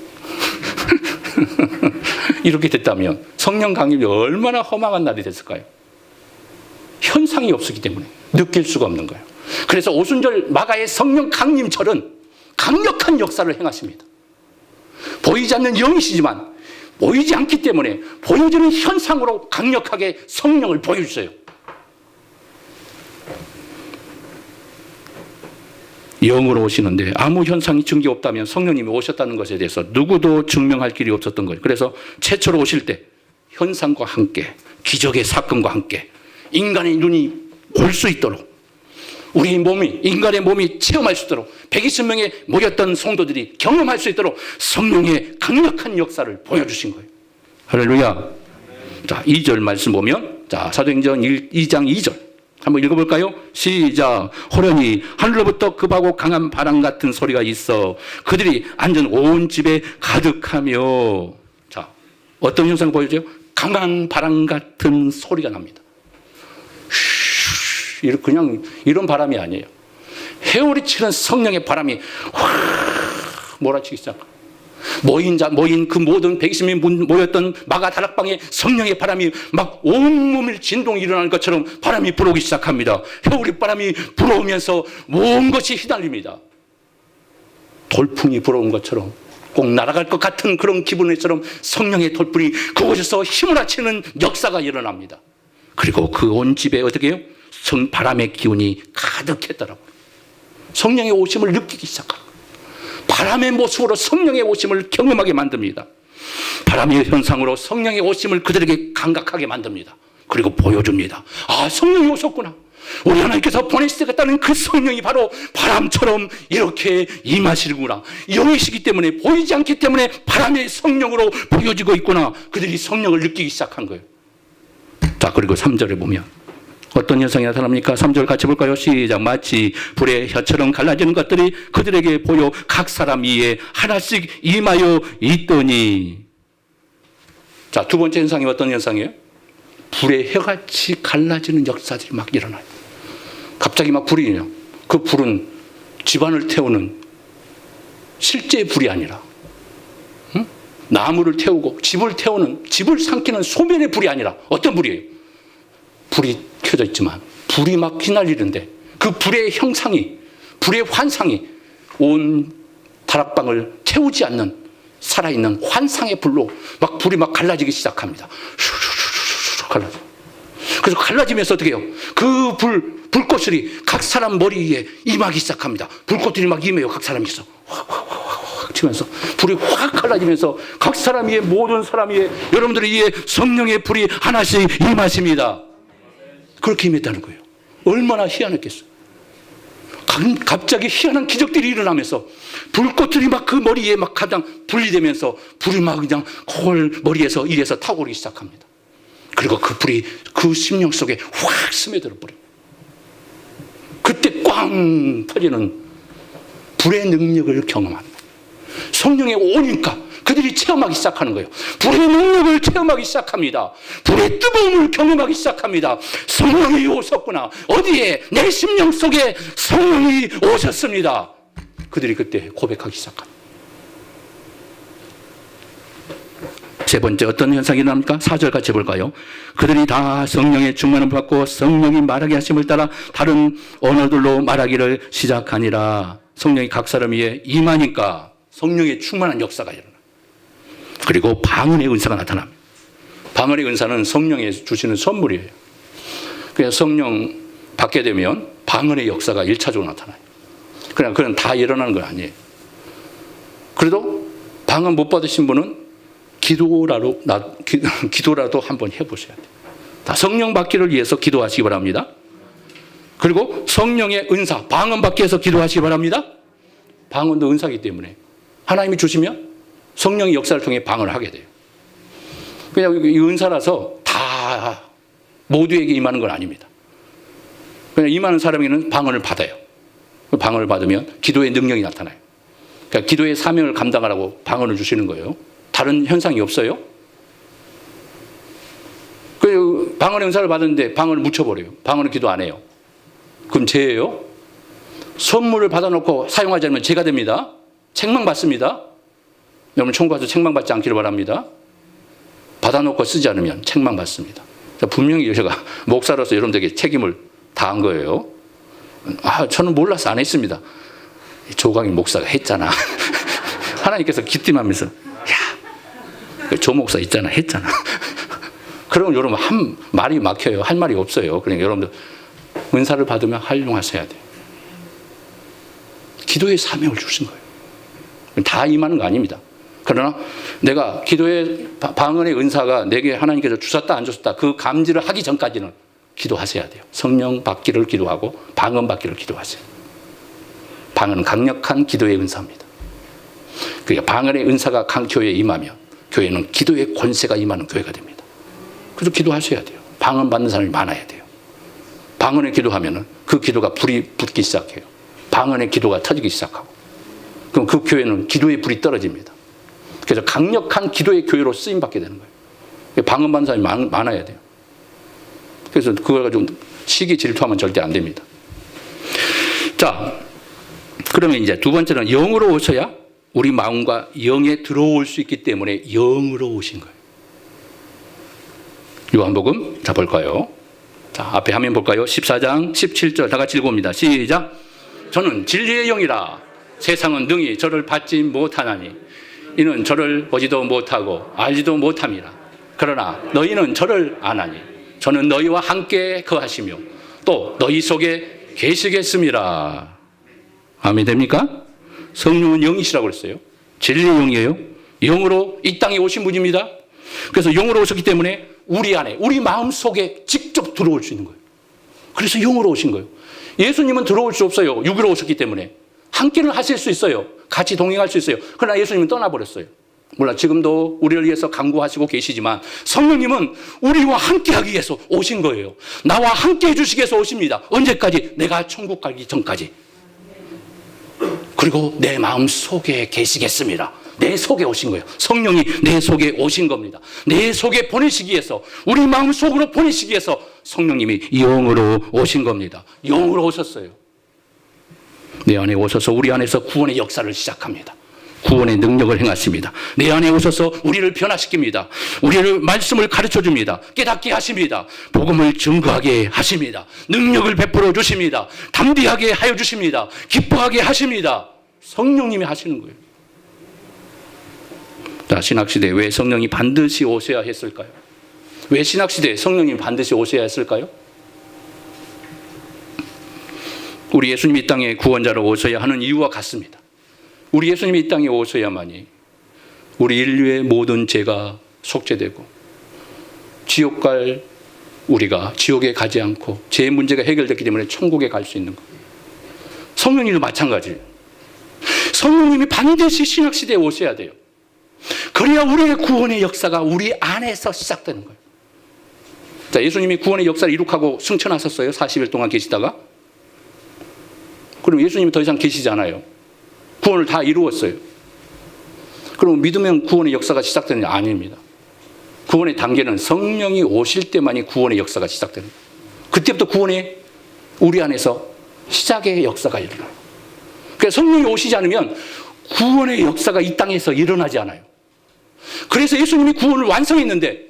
Speaker 1: 이렇게 됐다면 성령 강림이 얼마나 허망한 날이 됐을까요? 현상이 없었기 때문에 느낄 수가 없는 거예요. 그래서 오순절 마가의 성령 강림절은 강력한 역사를 행하십니다. 보이지 않는 영이시지만 보이지 않기 때문에 보여지는 현상으로 강력하게 성령을 보여주세요. 영으로 오시는데 아무 현상이 증거 없다면 성령님이 오셨다는 것에 대해서 누구도 증명할 길이 없었던 거예요. 그래서 최초로 오실 때 현상과 함께 기적의 사건과 함께 인간의 눈이 볼 수 있도록 우리 몸이 인간의 몸이 체험할 수 있도록 120명에 모였던 성도들이 경험할 수 있도록 성령의 강력한 역사를 보여주신 거예요. 할렐루야. 자, 2절 말씀 보면 자, 사도행전 2장 2절 한번 읽어볼까요? 시작. 호련히 하늘로부터 급하고 강한 바람 같은 소리가 있어 그들이 앉은 온 집에 가득하며. 자, 어떤 현상을 보여줘요? 강한 바람 같은 소리가 납니다. 그냥 이런 바람이 아니에요. 회오리 치는 성령의 바람이 확 몰아치기 시작합니다. 모인 그 모든 120명 모였던 마가 다락방에 성령의 바람이 막 온몸을 진동이 일어나는 것처럼 바람이 불어오기 시작합니다. 회오리 바람이 불어오면서 온 것이 휘날립니다. 돌풍이 불어온 것처럼 꼭 날아갈 것 같은 그런 기분처럼 성령의 돌풍이 그곳에서 힘을아치는 역사가 일어납니다. 그리고 그 온 집에 어떻게 해요? 바람의 기운이 가득했더라고요. 성령의 오심을 느끼기 시작합니다. 바람의 모습으로 성령의 오심을 경험하게 만듭니다. 바람의 현상으로 성령의 오심을 그들에게 감각하게 만듭니다. 그리고 보여줍니다. 아, 성령이 오셨구나. 우리 하나님께서 보내시겠다는 그 성령이 바로 바람처럼 이렇게 임하시는구나. 영이시기 때문에 보이지 않기 때문에 바람의 성령으로 보여지고 있구나. 그들이 성령을 느끼기 시작한 거예요. 자, 그리고 3절에 보면 어떤 현상이 나타납니까? 3절 같이 볼까요? 시작. 마치 불의 혀처럼 갈라지는 것들이 그들에게 보여 각 사람 위에 하나씩 임하여 있더니. 자, 두 번째 현상이 어떤 현상이에요? 불의 혀같이 갈라지는 역사들이 막 일어나요. 갑자기 막 불이 나요. 그 불은 집안을 태우는 실제 불이 아니라 나무를 태우고 집을 태우는, 집을 삼키는 소변의 불이 아니라 어떤 불이에요? 불이 켜져 있지만 불이 막 휘날리는데 그 불의 형상이, 불의 환상이 온 다락방을 태우지 않는 살아있는 환상의 불로 막 불이 막 갈라지기 시작합니다. 갈라져. 그래서 갈라지면서 어떻게 해요? 그 불꽃들이 각 사람 머리 위에 임하기 시작합니다. 불꽃들이 막 임해요. 각 사람에서 확 치면서 불이 확 갈라지면서 각 사람 위에, 모든 사람 위에, 여러분들 위에 성령의 불이 하나씩 임하십니다. 그렇게 임했다는 거예요. 얼마나 희한했겠어요. 갑자기 희한한 기적들이 일어나면서 불꽃들이 막 그 머리에 막 가장 분리되면서 불이 막 그냥 콜 머리에서 이래서 타고 오르기 시작합니다. 그리고 그 불이 그 심령 속에 확 스며들어 버려. 그때 꽝 터지는 불의 능력을 경험합니다. 성령이 오니까 그들이 체험하기 시작하는 거예요. 불의 능력을 체험하기 시작합니다. 불의 뜨거움을 경험하기 시작합니다. 성령이 오셨구나. 어디에? 내 심령 속에 성령이 오셨습니다. 그들이 그때 고백하기 시작합니다. 세 번째 어떤 현상이 일어납니까? 4절 같이 볼까요? 그들이 다 성령의 충만을 받고 성령이 말하게 하심을 따라 다른 언어들로 말하기를 시작하니라. 성령이 각 사람 위에 임하니까 성령의 충만한 역사가 일어나. 그리고 방언의 은사가 나타납니다. 방언의 은사는 성령이 주시는 선물이에요. 그냥 성령 받게 되면 방언의 역사가 1차적으로 나타나요. 그건 다 일어나는 건 아니에요. 그래도 방언 못 받으신 분은 기도라도 한번 해보셔야 돼요. 다 성령 받기를 위해서 기도하시기 바랍니다. 그리고 성령의 은사, 방언 받기 위해서 기도하시기 바랍니다. 방언도 은사이기 때문에 하나님이 주시면 성령의 역사를 통해 방언을 하게 돼요. 그냥 이 은사라서 다 모두에게 임하는 건 아닙니다. 그냥 임하는 사람에게는 방언을 받아요. 방언을 받으면 기도의 능력이 나타나요. 그러니까 기도의 사명을 감당하라고 방언을 주시는 거예요. 다른 현상이 없어요. 그 방언의 은사를 받았는데 방언을 묻혀버려요. 방언을 기도 안 해요. 그럼 죄예요. 선물을 받아놓고 사용하지 않으면 죄가 됩니다. 책망받습니다. 여러분 천국 가서 책망받지 않기를 바랍니다. 받아놓고 쓰지 않으면 책망받습니다. 분명히 제가 목사로서 여러분들에게 책임을 다한 거예요. 저는 몰라서 안 했습니다. 조광일 목사가 했잖아. 하나님께서 기띔하면서 조 목사 있잖아 했잖아. 그러면 여러분 말이 막혀요. 할 말이 없어요. 그러니까 여러분들 은사를 받으면 활용하셔야 돼요. 기도의 사명을 주신 거예요. 다 임하는 거 아닙니다. 그러나 내가 기도의 방언의 은사가 내게 하나님께서 주셨다 안 주셨다 그 감지를 하기 전까지는 기도하셔야 돼요. 성령 받기를 기도하고 방언 받기를 기도하세요. 방언은 강력한 기도의 은사입니다. 그러니까 방언의 은사가 교회에 임하면 교회는 기도의 권세가 임하는 교회가 됩니다. 그래서 기도하셔야 돼요. 방언 받는 사람이 많아야 돼요. 방언에 기도하면 그 기도가 불이 붙기 시작해요. 방언의 기도가 터지기 시작하고 그럼 그 교회는 기도의 불이 떨어집니다. 그래서 강력한 기도의 교회로 쓰임받게 되는 거예요. 방언 받는 사람이 많아야 돼요. 그래서 그걸 가지고 시기 질투하면 절대 안 됩니다. 자, 그러면 이제 두 번째는 영으로 오셔야 우리 마음과 영에 들어올 수 있기 때문에 영으로 오신 거예요. 요한복음 자 볼까요? 자, 앞에 화면 볼까요? 14장 17절 다 같이 읽어봅니다. 시작. 저는 진리의 영이라 세상은 능히 저를 받지 못하나니 이는 저를 보지도 못하고 알지도 못함이라. 그러나 너희는 저를 아나니 저는 너희와 함께 거하시며 또 너희 속에 계시겠습니다. 아멘 됩니까? 성령은 영이시라고 그랬어요. 진리의 영이에요. 영으로 이 땅에 오신 분입니다. 그래서 영으로 오셨기 때문에 우리 안에 우리 마음 속에 직접 들어올 수 있는 거예요. 그래서 영으로 오신 거예요. 예수님은 들어올 수 없어요. 육으로 오셨기 때문에. 함께는 하실 수 있어요. 같이 동행할 수 있어요. 그러나 예수님은 떠나버렸어요. 물론 지금도 우리를 위해서 간구하시고 계시지만 성령님은 우리와 함께하기 위해서 오신 거예요. 나와 함께 해주시기 위해서 오십니다. 언제까지? 내가 천국 가기 전까지. 그리고 내 마음 속에 계시겠습니다. 내 속에 오신 거예요. 성령이 내 속에 오신 겁니다. 내 속에 보내시기 위해서 우리 마음 속으로 보내시기 위해서 성령님이 영으로 오신 겁니다. 영으로 오셨어요. 내 안에 오셔서 우리 안에서 구원의 역사를 시작합니다. 구원의 능력을 행하십니다. 내 안에 오셔서 우리를 변화시킵니다. 우리를 말씀을 가르쳐줍니다. 깨닫게 하십니다. 복음을 증거하게 하십니다. 능력을 베풀어 주십니다. 담대하게 하여 주십니다. 기뻐하게 하십니다. 성령님이 하시는 거예요. 자, 신학시대에 왜 성령이 반드시 오셔야 했을까요? 왜 신학시대에 성령님이 반드시 오셔야 했을까요? 우리 예수님이 이 땅에 구원자로 오셔야 하는 이유와 같습니다. 우리 예수님이 이 땅에 오셔야만이 우리 인류의 모든 죄가 속죄되고 지옥 갈 우리가 지옥에 가지 않고 죄의 문제가 해결됐기 때문에 천국에 갈 수 있는 거예요. 성령님도 마찬가지예요. 성령님이 반드시 신학시대에 오셔야 돼요. 그래야 우리의 구원의 역사가 우리 안에서 시작되는 거예요. 자, 예수님이 구원의 역사를 이룩하고 승천하셨어요. 40일 동안 계시다가. 그럼 예수님이 더 이상 계시지 않아요. 구원을 다 이루었어요. 그럼 믿으면 구원의 역사가 시작되는 게 아닙니다. 구원의 단계는 성령이 오실 때만이 구원의 역사가 시작되는 거예요. 그때부터 구원의 우리 안에서 시작의 역사가 일어나요. 그러니까 성령이 오시지 않으면 구원의 역사가 이 땅에서 일어나지 않아요. 그래서 예수님이 구원을 완성했는데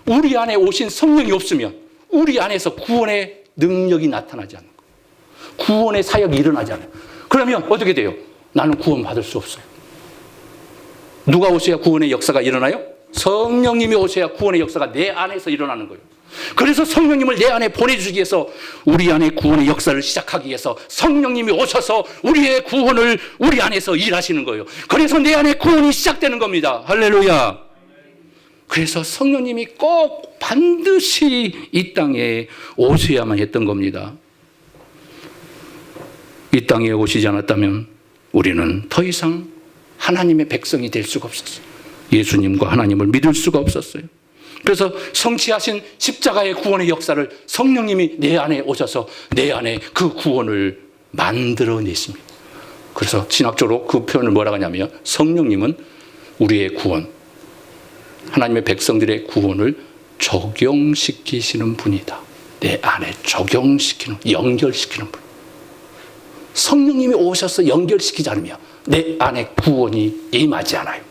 Speaker 1: 우리 안에 오신 성령이 없으면 우리 안에서 구원의 능력이 나타나지 않는 거예요. 구원의 사역이 일어나지 않아요. 그러면 어떻게 돼요? 나는 구원받을 수 없어요. 누가 오셔야 구원의 역사가 일어나요? 성령님이 오셔야 구원의 역사가 내 안에서 일어나는 거예요. 그래서 성령님을 내 안에 보내주기 위해서 우리 안에 구원의 역사를 시작하기 위해서 성령님이 오셔서 우리의 구원을 우리 안에서 일하시는 거예요. 그래서 내 안에 구원이 시작되는 겁니다. 할렐루야. 그래서 성령님이 꼭 반드시 이 땅에 오셔야만 했던 겁니다. 이 땅에 오시지 않았다면 우리는 더 이상 하나님의 백성이 될 수가 없었어요. 예수님과 하나님을 믿을 수가 없었어요. 그래서 성취하신 십자가의 구원의 역사를 성령님이 내 안에 오셔서 내 안에 그 구원을 만들어내십니다. 그래서 신학적으로 그 표현을 뭐라고 하냐면 성령님은 우리의 구원, 하나님의 백성들의 구원을 적용시키시는 분이다. 내 안에 적용시키는, 연결시키는 분. 성령님이 오셔서 연결시키지 않으면 내 안에 구원이 임하지 않아요.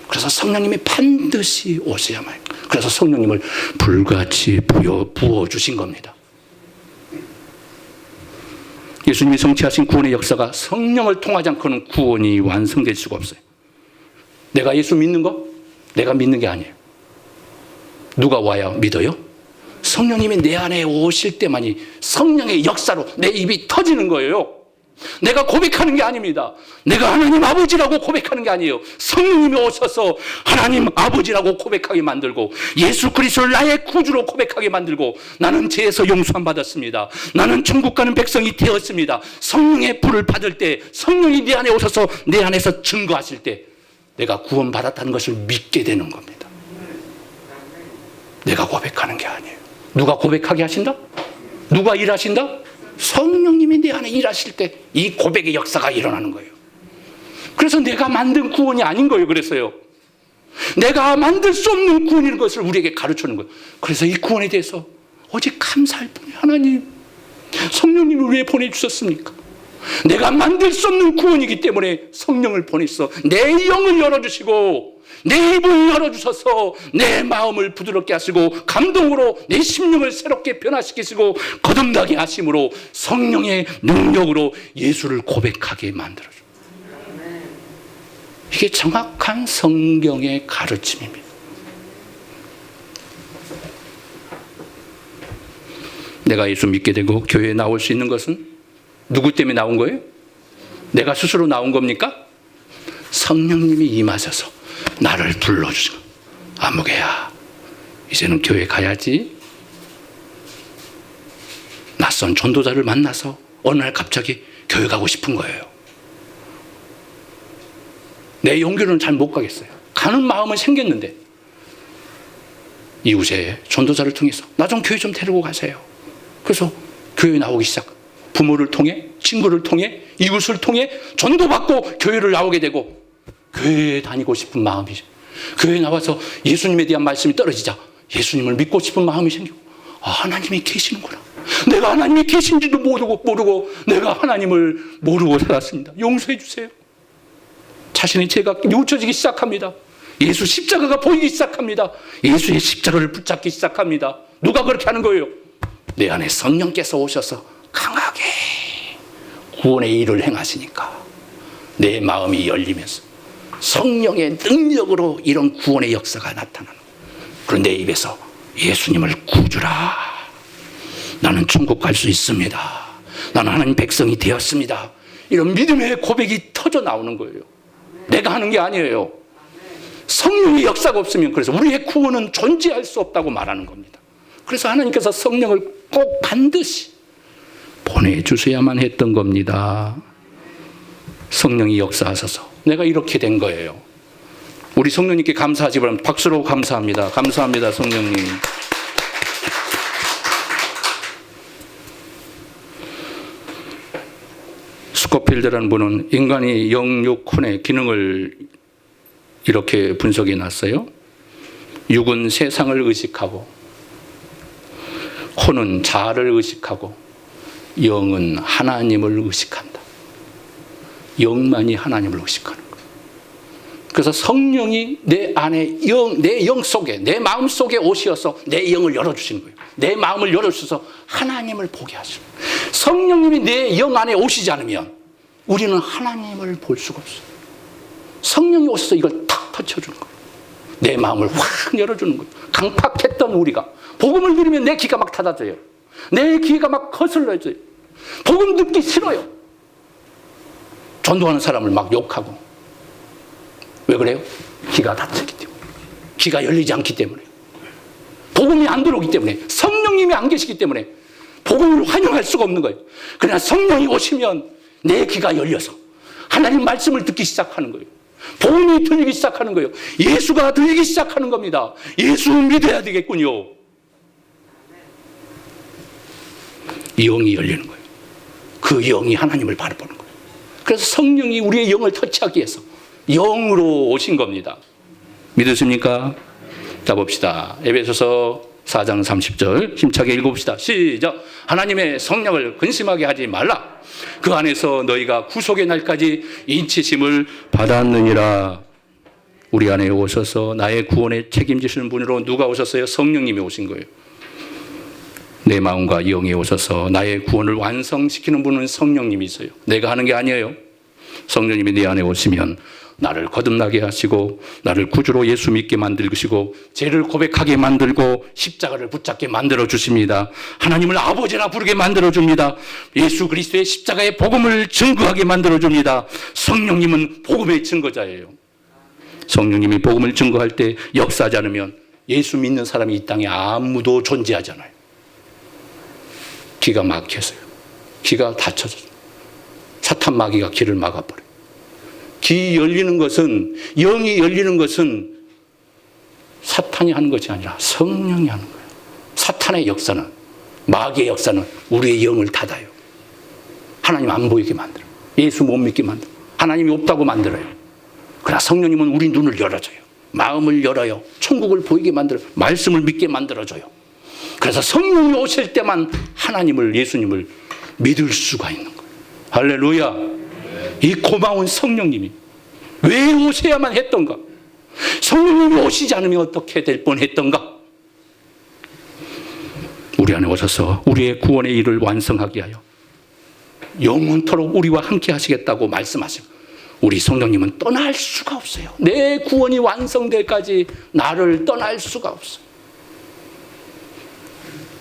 Speaker 1: 그래서 성령님이 반드시 오셔야만 해요. 그래서 성령님을 불같이 부어주신 겁니다. 예수님이 성취하신 구원의 역사가 성령을 통하지 않고는 구원이 완성될 수가 없어요. 내가 예수 믿는 거? 내가 믿는 게 아니에요. 누가 와야 믿어요? 성령님이 내 안에 오실 때만이 성령의 역사로 내 입이 터지는 거예요. 내가 고백하는 게 아닙니다. 내가 하나님 아버지라고 고백하는 게 아니에요. 성령님이 오셔서 하나님 아버지라고 고백하게 만들고 예수 그리스도를 나의 구주로 고백하게 만들고 나는 죄에서 용서함 받았습니다. 나는 천국 가는 백성이 되었습니다. 성령의 불을 받을 때 성령이 내 안에 오셔서 내 안에서 증거하실 때 내가 구원받았다는 것을 믿게 되는 겁니다. 내가 고백하는 게 아니에요. 누가 고백하게 하신다? 누가 일하신다? 성령님이 내 안에 일하실 때 이 고백의 역사가 일어나는 거예요. 그래서 내가 만든 구원이 아닌 거예요. 그래서요. 내가 만들 수 없는 구원인 것을 우리에게 가르치는 거예요. 그래서 이 구원에 대해서 오직 감사할 뿐이에요. 하나님, 성령님을 왜 보내주셨습니까? 내가 만들 수 없는 구원이기 때문에 성령을 보내서 내 영을 열어주시고 내 입을 열어주셔서 내 마음을 부드럽게 하시고 감동으로 내 심령을 새롭게 변화시키시고 거듭나게 하심으로 성령의 능력으로 예수를 고백하게 만들어줘요. 이게 정확한 성경의 가르침입니다. 내가 예수 믿게 되고 교회에 나올 수 있는 것은 누구 때문에 나온 거예요? 내가 스스로 나온 겁니까? 성령님이 임하셔서 나를 불러주신 거예요. 아무개야, 이제는 교회 가야지. 낯선 전도자를 만나서 어느 날 갑자기 교회 가고 싶은 거예요. 내 용기로는 잘 못 가겠어요. 가는 마음은 생겼는데 이웃의 전도자를 통해서 나 좀 교회 좀 데리고 가세요. 그래서 교회 나오기 시작. 부모를 통해, 친구를 통해, 이웃을 통해 전도받고 교회를 나오게 되고 교회에 다니고 싶은 마음이죠. 교회에 나와서 예수님에 대한 말씀이 떨어지자 예수님을 믿고 싶은 마음이 생기고 하나님이 계시는구나. 내가 하나님이 계신지도 모르고 내가 하나님을 모르고 살았습니다. 용서해 주세요. 자신의 죄가 뉘우쳐지기 시작합니다. 예수 십자가가 보이기 시작합니다. 예수의 십자가를 붙잡기 시작합니다. 누가 그렇게 하는 거예요? 내 안에 성령께서 오셔서 강하게 구원의 일을 행하시니까 내 마음이 열리면서 성령의 능력으로 이런 구원의 역사가 나타나는 거예요. 그리고 내 입에서 예수님을 구주라. 나는 천국 갈 수 있습니다. 나는 하나님 백성이 되었습니다. 이런 믿음의 고백이 터져 나오는 거예요. 내가 하는 게 아니에요. 성령의 역사가 없으면 그래서 우리의 구원은 존재할 수 없다고 말하는 겁니다. 그래서 하나님께서 성령을 꼭 반드시 보내주셔야만 했던 겁니다. 성령이 역사하셔서 내가 이렇게 된 거예요. 우리 성령님께 감사하지 바랍니다. 박수로 감사합니다. 감사합니다, 성령님. 스코필드라는 분은 인간이 영육혼의 기능을 이렇게 분석해 놨어요. 육은 세상을 의식하고, 혼은 자아를 의식하고, 영은 하나님을 의식한다. 영만이 하나님을 의식하는 거예요. 그래서 성령이 내 안에 내 영 속에, 내 마음 속에 오시어서 내 영을 열어주시는 거예요. 내 마음을 열어주셔서 하나님을 보게 하시는 거예요. 성령님이 내 영 안에 오시지 않으면 우리는 하나님을 볼 수가 없어요. 성령이 오셔서 이걸 탁 터쳐주는 거예요. 내 마음을 확 열어주는 거예요. 강팍했던 우리가 복음을 들으면 내 귀가 막 닫아져요. 내 귀가 막 거슬러져요. 복음 듣기 싫어요. 전도하는 사람을 막 욕하고. 왜 그래요? 귀가 닫혔기 때문에. 귀가 열리지 않기 때문에. 복음이 안 들어오기 때문에. 성령님이 안 계시기 때문에 복음을 환영할 수가 없는 거예요. 그러나 성령이 오시면 내 귀가 열려서 하나님 말씀을 듣기 시작하는 거예요. 복음이 들리기 시작하는 거예요. 예수가 들리기 시작하는 겁니다. 예수 믿어야 되겠군요. 영이 열리는 거예요. 그 영이 하나님을 바라보는 거예요. 그래서 성령이 우리의 영을 터치하기 위해서 영으로 오신 겁니다. 믿으십니까? 자, 봅시다. 에베소서 4장 30절 힘차게 읽어봅시다. 시작. 하나님의 성령을 근심하게 하지 말라. 그 안에서 너희가 구속의 날까지 인치심을 받았느니라. 우리 안에 오셔서 나의 구원에 책임지시는 분으로 누가 오셨어요? 성령님이 오신 거예요. 내 마음과 영이 오셔서 나의 구원을 완성시키는 분은 성령님이세요. 내가 하는 게 아니에요. 성령님이 내 안에 오시면 나를 거듭나게 하시고 나를 구주로 예수 믿게 만들시고 죄를 고백하게 만들고 십자가를 붙잡게 만들어 주십니다. 하나님을 아버지라 부르게 만들어 줍니다. 예수 그리스도의 십자가의 복음을 증거하게 만들어 줍니다. 성령님은 복음의 증거자예요. 성령님이 복음을 증거할 때 역사하지 않으면 예수 믿는 사람이 이 땅에 아무도 존재하잖아요. 기가 막혀서요. 기가 닫혀져요. 사탄 마귀가 길을 막아버려요. 귀 열리는 것은, 영이 열리는 것은 사탄이 하는 것이 아니라 성령이 하는 거예요. 사탄의 역사는, 마귀의 역사는 우리의 영을 닫아요. 하나님 안 보이게 만들어요. 예수 못 믿게 만들어요. 하나님이 없다고 만들어요. 그러나 성령님은 우리 눈을 열어줘요. 마음을 열어요. 천국을 보이게 만들어요. 말씀을 믿게 만들어줘요. 그래서 성령이 오실 때만 하나님을, 예수님을 믿을 수가 있는 거예요. 할렐루야. 이 고마운 성령님이 왜 오셔야만 했던가? 성령님이 오시지 않으면 어떻게 될 뻔했던가? 우리 안에 오셔서 우리의 구원의 일을 완성하게 하여 영원토록 우리와 함께 하시겠다고 말씀하시고, 우리 성령님은 떠날 수가 없어요. 내 구원이 완성될 때까지 나를 떠날 수가 없어요.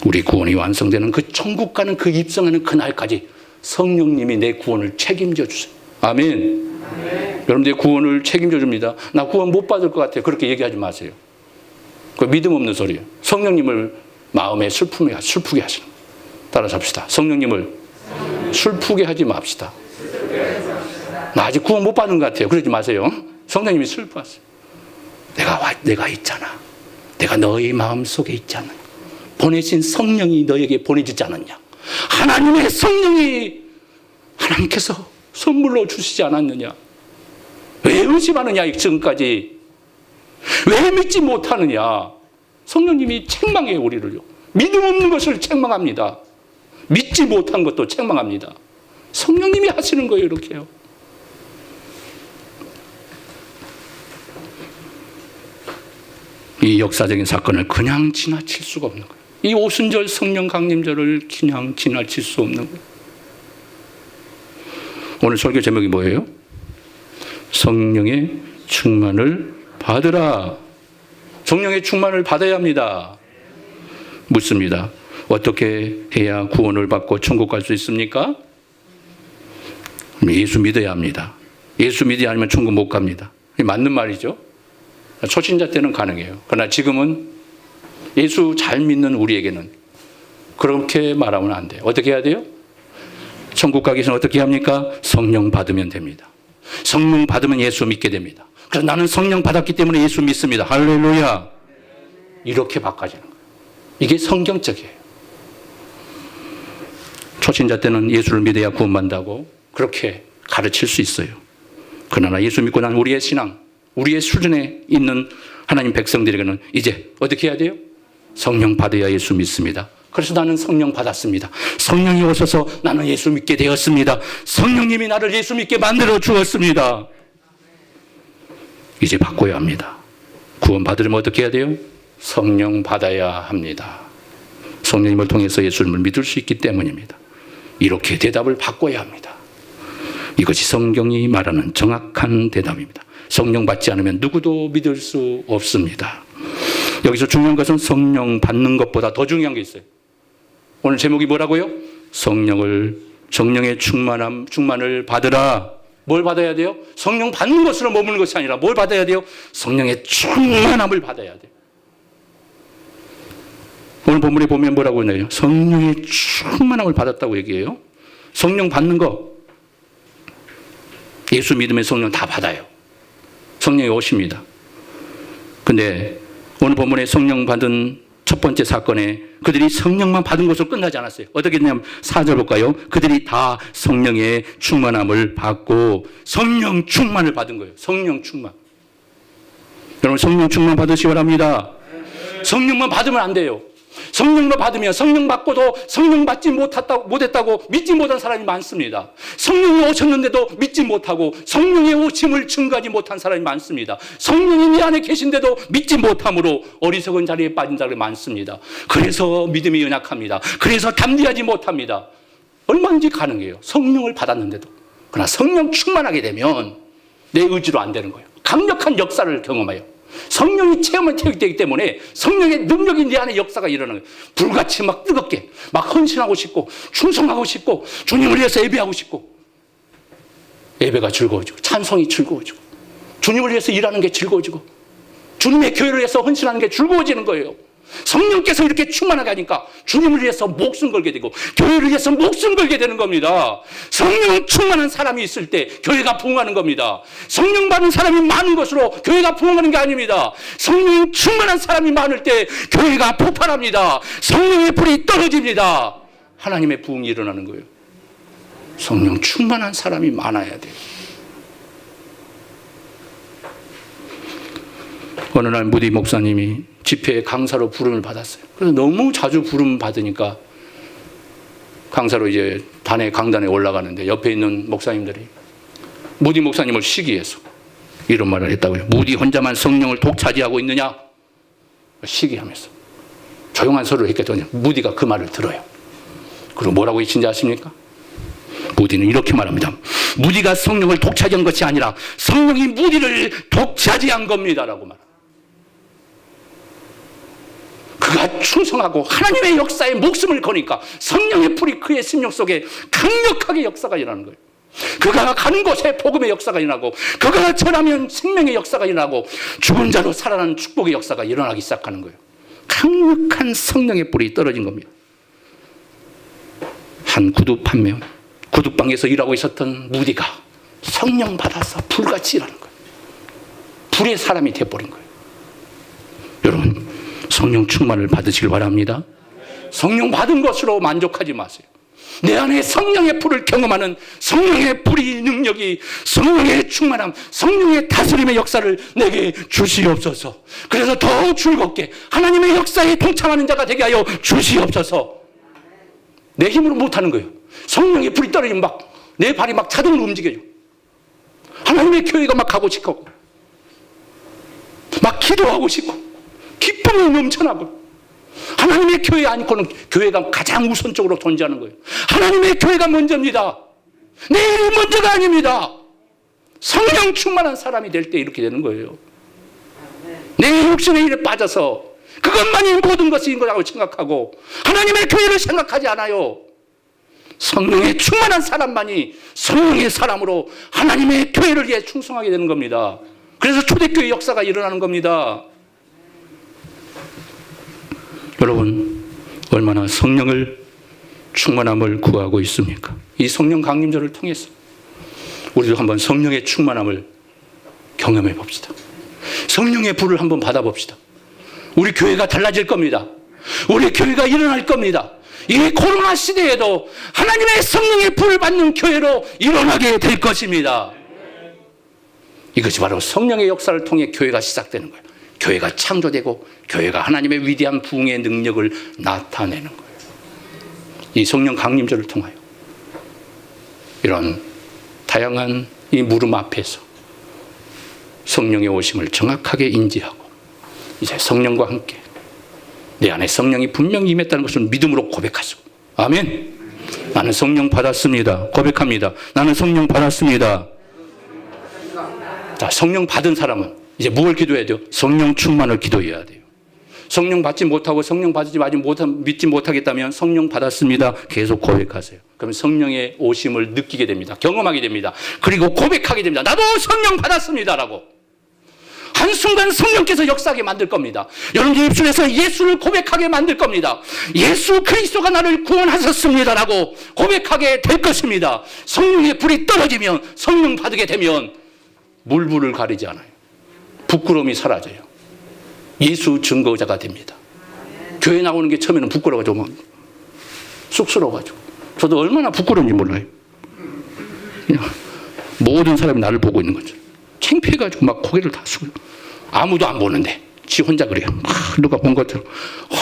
Speaker 1: 우리 구원이 완성되는 그 천국 가는 그 입성하는 그날까지 성령님이 내 구원을 책임져 주세요. 아멘. 여러분들의 구원을 책임져 줍니다. 나 구원 못 받을 것 같아요. 그렇게 얘기하지 마세요. 그 믿음 없는 소리예요. 성령님을 마음에 슬프게 하시는 거예요. 따라서 합시다. 성령님을 슬프게 하지 맙시다. 나 아직 구원 못 받은 것 같아요. 그러지 마세요. 성령님이 슬퍼하세요. 내가 있잖아. 내가 너희 마음속에 있잖아. 보내신 성령이 너에게 보내주지 않았냐. 하나님의 성령이 하나님께서 선물로 주시지 않았느냐. 왜 의심하느냐 지금까지. 왜 믿지 못하느냐. 성령님이 책망해요. 우리를요. 믿음 없는 것을 책망합니다. 믿지 못한 것도 책망합니다. 성령님이 하시는 거예요. 이렇게요. 이 역사적인 사건을 그냥 지나칠 수가 없는 거예요. 이 오순절 성령 강림절을 그냥 지나칠 수 없는 거예요. 오늘 설교 제목이 뭐예요? 성령의 충만을 받으라. 성령의 충만을 받아야 합니다. 묻습니다. 어떻게 해야 구원을 받고 천국 갈 수 있습니까? 예수 믿어야 합니다. 예수 믿지 않으면 천국 못 갑니다. 맞는 말이죠. 초신자 때는 가능해요. 그러나 지금은 예수 잘 믿는 우리에게는 그렇게 말하면 안 돼요. 어떻게 해야 돼요? 천국 가기 전에 어떻게 합니까? 성령 받으면 됩니다. 성령 받으면 예수 믿게 됩니다. 그래서 나는 성령 받았기 때문에 예수 믿습니다. 할렐루야. 이렇게 바꿔지는 거예요. 이게 성경적이에요. 초신자 때는 예수를 믿어야 구원받는다고 그렇게 가르칠 수 있어요. 그러나 예수 믿고 난 우리의 신앙, 우리의 수준에 있는 하나님 백성들에게는 이제 어떻게 해야 돼요? 성령 받아야 예수 믿습니다. 그래서 나는 성령 받았습니다. 성령이 오셔서 나는 예수 믿게 되었습니다. 성령님이 나를 예수 믿게 만들어 주었습니다. 이제 바꿔야 합니다. 구원 받으려면 어떻게 해야 돼요? 성령 받아야 합니다. 성령님을 통해서 예수님을 믿을 수 있기 때문입니다. 이렇게 대답을 바꿔야 합니다. 이것이 성경이 말하는 정확한 대답입니다. 성령 받지 않으면 누구도 믿을 수 없습니다. 여기서 중요한 것은 성령 받는 것보다 더 중요한 게 있어요. 오늘 제목이 뭐라고요? 성령의 충만을 받으라. 뭘 받아야 돼요? 성령 받는 것으로 머무는 것이 아니라 뭘 받아야 돼요? 성령의 충만함을 받아야 돼요. 오늘 본문에 보면 뭐라고 했나요? 성령의 충만함을 받았다고 얘기해요. 성령 받는 거, 예수 믿으면 성령 다 받아요. 성령이 오십니다. 근데 오늘 본문에 성령 받은 첫 번째 사건에 그들이 성령만 받은 것으로 끝나지 않았어요. 어떻게 했냐면 4절 볼까요? 그들이 다 성령의 충만함을 받고 성령 충만을 받은 거예요. 성령 충만. 여러분 성령 충만 받으시기 바랍니다. 성령만 받으면 안 돼요. 성령으로 받으면 성령 받고도 성령 받지 못했다고 믿지 못한 사람이 많습니다. 성령이 오셨는데도 믿지 못하고 성령의 오심을 증거하지 못한 사람이 많습니다. 성령이 내 안에 계신데도 믿지 못함으로 어리석은 자리에 빠진 사람이 많습니다. 그래서 믿음이 연약합니다. 그래서 담대하지 못합니다. 얼마든지 가능해요. 성령을 받았는데도. 그러나 성령 충만하게 되면 내 의지로 안 되는 거예요. 강력한 역사를 경험해요. 성령이 체험되기 때문에 성령의 능력이 내 안에 역사가 일어나는 거예요. 불같이 막 뜨겁게 막 헌신하고 싶고 충성하고 싶고 주님을 위해서 예배하고 싶고 예배가 즐거워지고 찬송이 즐거워지고 주님을 위해서 일하는 게 즐거워지고 주님의 교회를 위해서 헌신하는 게 즐거워지는 거예요. 성령께서 이렇게 충만하게 하니까 주님을 위해서 목숨 걸게 되고 교회를 위해서 목숨 걸게 되는 겁니다. 성령 충만한 사람이 있을 때 교회가 부흥하는 겁니다. 성령 받은 사람이 많은 것으로 교회가 부흥하는 게 아닙니다. 성령 충만한 사람이 많을 때 교회가 폭발합니다. 성령의 불이 떨어집니다. 하나님의 부흥이 일어나는 거예요. 성령 충만한 사람이 많아야 돼요. 어느 날 무디 목사님이 집회에 강사로 부름을 받았어요. 그래서 너무 자주 부름 받으니까 강사로 이제 강단에 올라가는데 옆에 있는 목사님들이 무디 목사님을 시기해서 이런 말을 했다고요. 무디 혼자만 성령을 독차지하고 있느냐? 시기하면서 조용한 소리를 했겠더니 무디가 그 말을 들어요. 그리고 뭐라고 외친지 아십니까? 무디는 이렇게 말합니다. 무디가 성령을 독차지한 것이 아니라 성령이 무디를 독차지한 겁니다라고 말합니다. 그가 충성하고 하나님의 역사에 목숨을 거니까 성령의 불이 그의 심령 속에 강력하게 역사가 일어나는 거예요. 그가 가는 곳에 복음의 역사가 일어나고 그가 전하면 생명의 역사가 일어나고 죽은 자로 살아나는 축복의 역사가 일어나기 시작하는 거예요. 강력한 성령의 불이 떨어진 겁니다. 한 구두방에서 일하고 있었던 무디가 성령 받아서 불같이 일하는 거예요. 불의 사람이 되어버린 거예요. 여러분 성령 충만을 받으시길 바랍니다. 성령 받은 것으로 만족하지 마세요. 내 안에 성령의 불을 경험하는 성령의 불의 능력이 성령의 충만함, 성령의 다스림의 역사를 내게 주시옵소서. 그래서 더 즐겁게 하나님의 역사에 동참하는 자가 되게 하여 주시옵소서. 내 힘으로 못하는 거예요. 성령의 불이 떨어지면 내 발이 자동으로 움직여요. 하나님의 교회가 가고 싶고 기도하고 싶고 기쁨이 넘쳐나고 하나님의 교회 안고는 교회가 가장 우선적으로 존재하는 거예요. 하나님의 교회가 먼저입니다. 내 일이 먼저가 아닙니다. 성령 충만한 사람이 될 때 이렇게 되는 거예요. 내 육신의 일에 빠져서 그것만이 모든 것인 거라고 생각하고 하나님의 교회를 생각하지 않아요. 성령에 충만한 사람만이 성령의 사람으로 하나님의 교회를 위해 충성하게 되는 겁니다. 그래서 초대교회 역사가 일어나는 겁니다. 여러분 얼마나 성령을 충만함을 구하고 있습니까? 이 성령 강림절을 통해서 우리도 한번 성령의 충만함을 경험해 봅시다. 성령의 불을 한번 받아봅시다. 우리 교회가 달라질 겁니다. 우리 교회가 일어날 겁니다. 이 코로나 시대에도 하나님의 성령의 불을 받는 교회로 일어나게 될 것입니다. 이것이 바로 성령의 역사를 통해 교회가 시작되는 거예요. 교회가 창조되고 교회가 하나님의 위대한 부흥의 능력을 나타내는 거예요. 이 성령 강림절을 통하여 이런 다양한 이 물음 앞에서 성령의 오심을 정확하게 인지하고 이제 성령과 함께 내 안에 성령이 분명히 임했다는 것을 믿음으로 고백하시고, 아멘. 나는 성령 받았습니다. 고백합니다. 나는 성령 받았습니다. 자, 성령 받은 사람은 이제 무엇을 기도해야 돼요? 성령 충만을 기도해야 돼요. 성령 받지 못하고 성령 받지 믿지 못하겠다면 성령 받았습니다. 계속 고백하세요. 그러면 성령의 오심을 느끼게 됩니다. 경험하게 됩니다. 그리고 고백하게 됩니다. 나도 성령 받았습니다라고. 한순간 성령께서 역사하게 만들 겁니다. 여러분의 입술에서 예수를 고백하게 만들 겁니다. 예수 그리스도가 나를 구원하셨습니다라고 고백하게 될 것입니다. 성령의 불이 떨어지면, 성령 받게 되면 물불을 가리지 않아요. 부끄러움이 사라져요. 예수 증거자가 됩니다. 교회 나오는 게 처음에는 부끄러워가지고 막 쑥스러워가지고, 저도 얼마나 부끄러운지 몰라요. 그냥 모든 사람이 나를 보고 있는 거죠. 창피해가지고 막 고개를 다 숙여요. 아무도 안 보는데 지 혼자 그래요. 누가 본 것처럼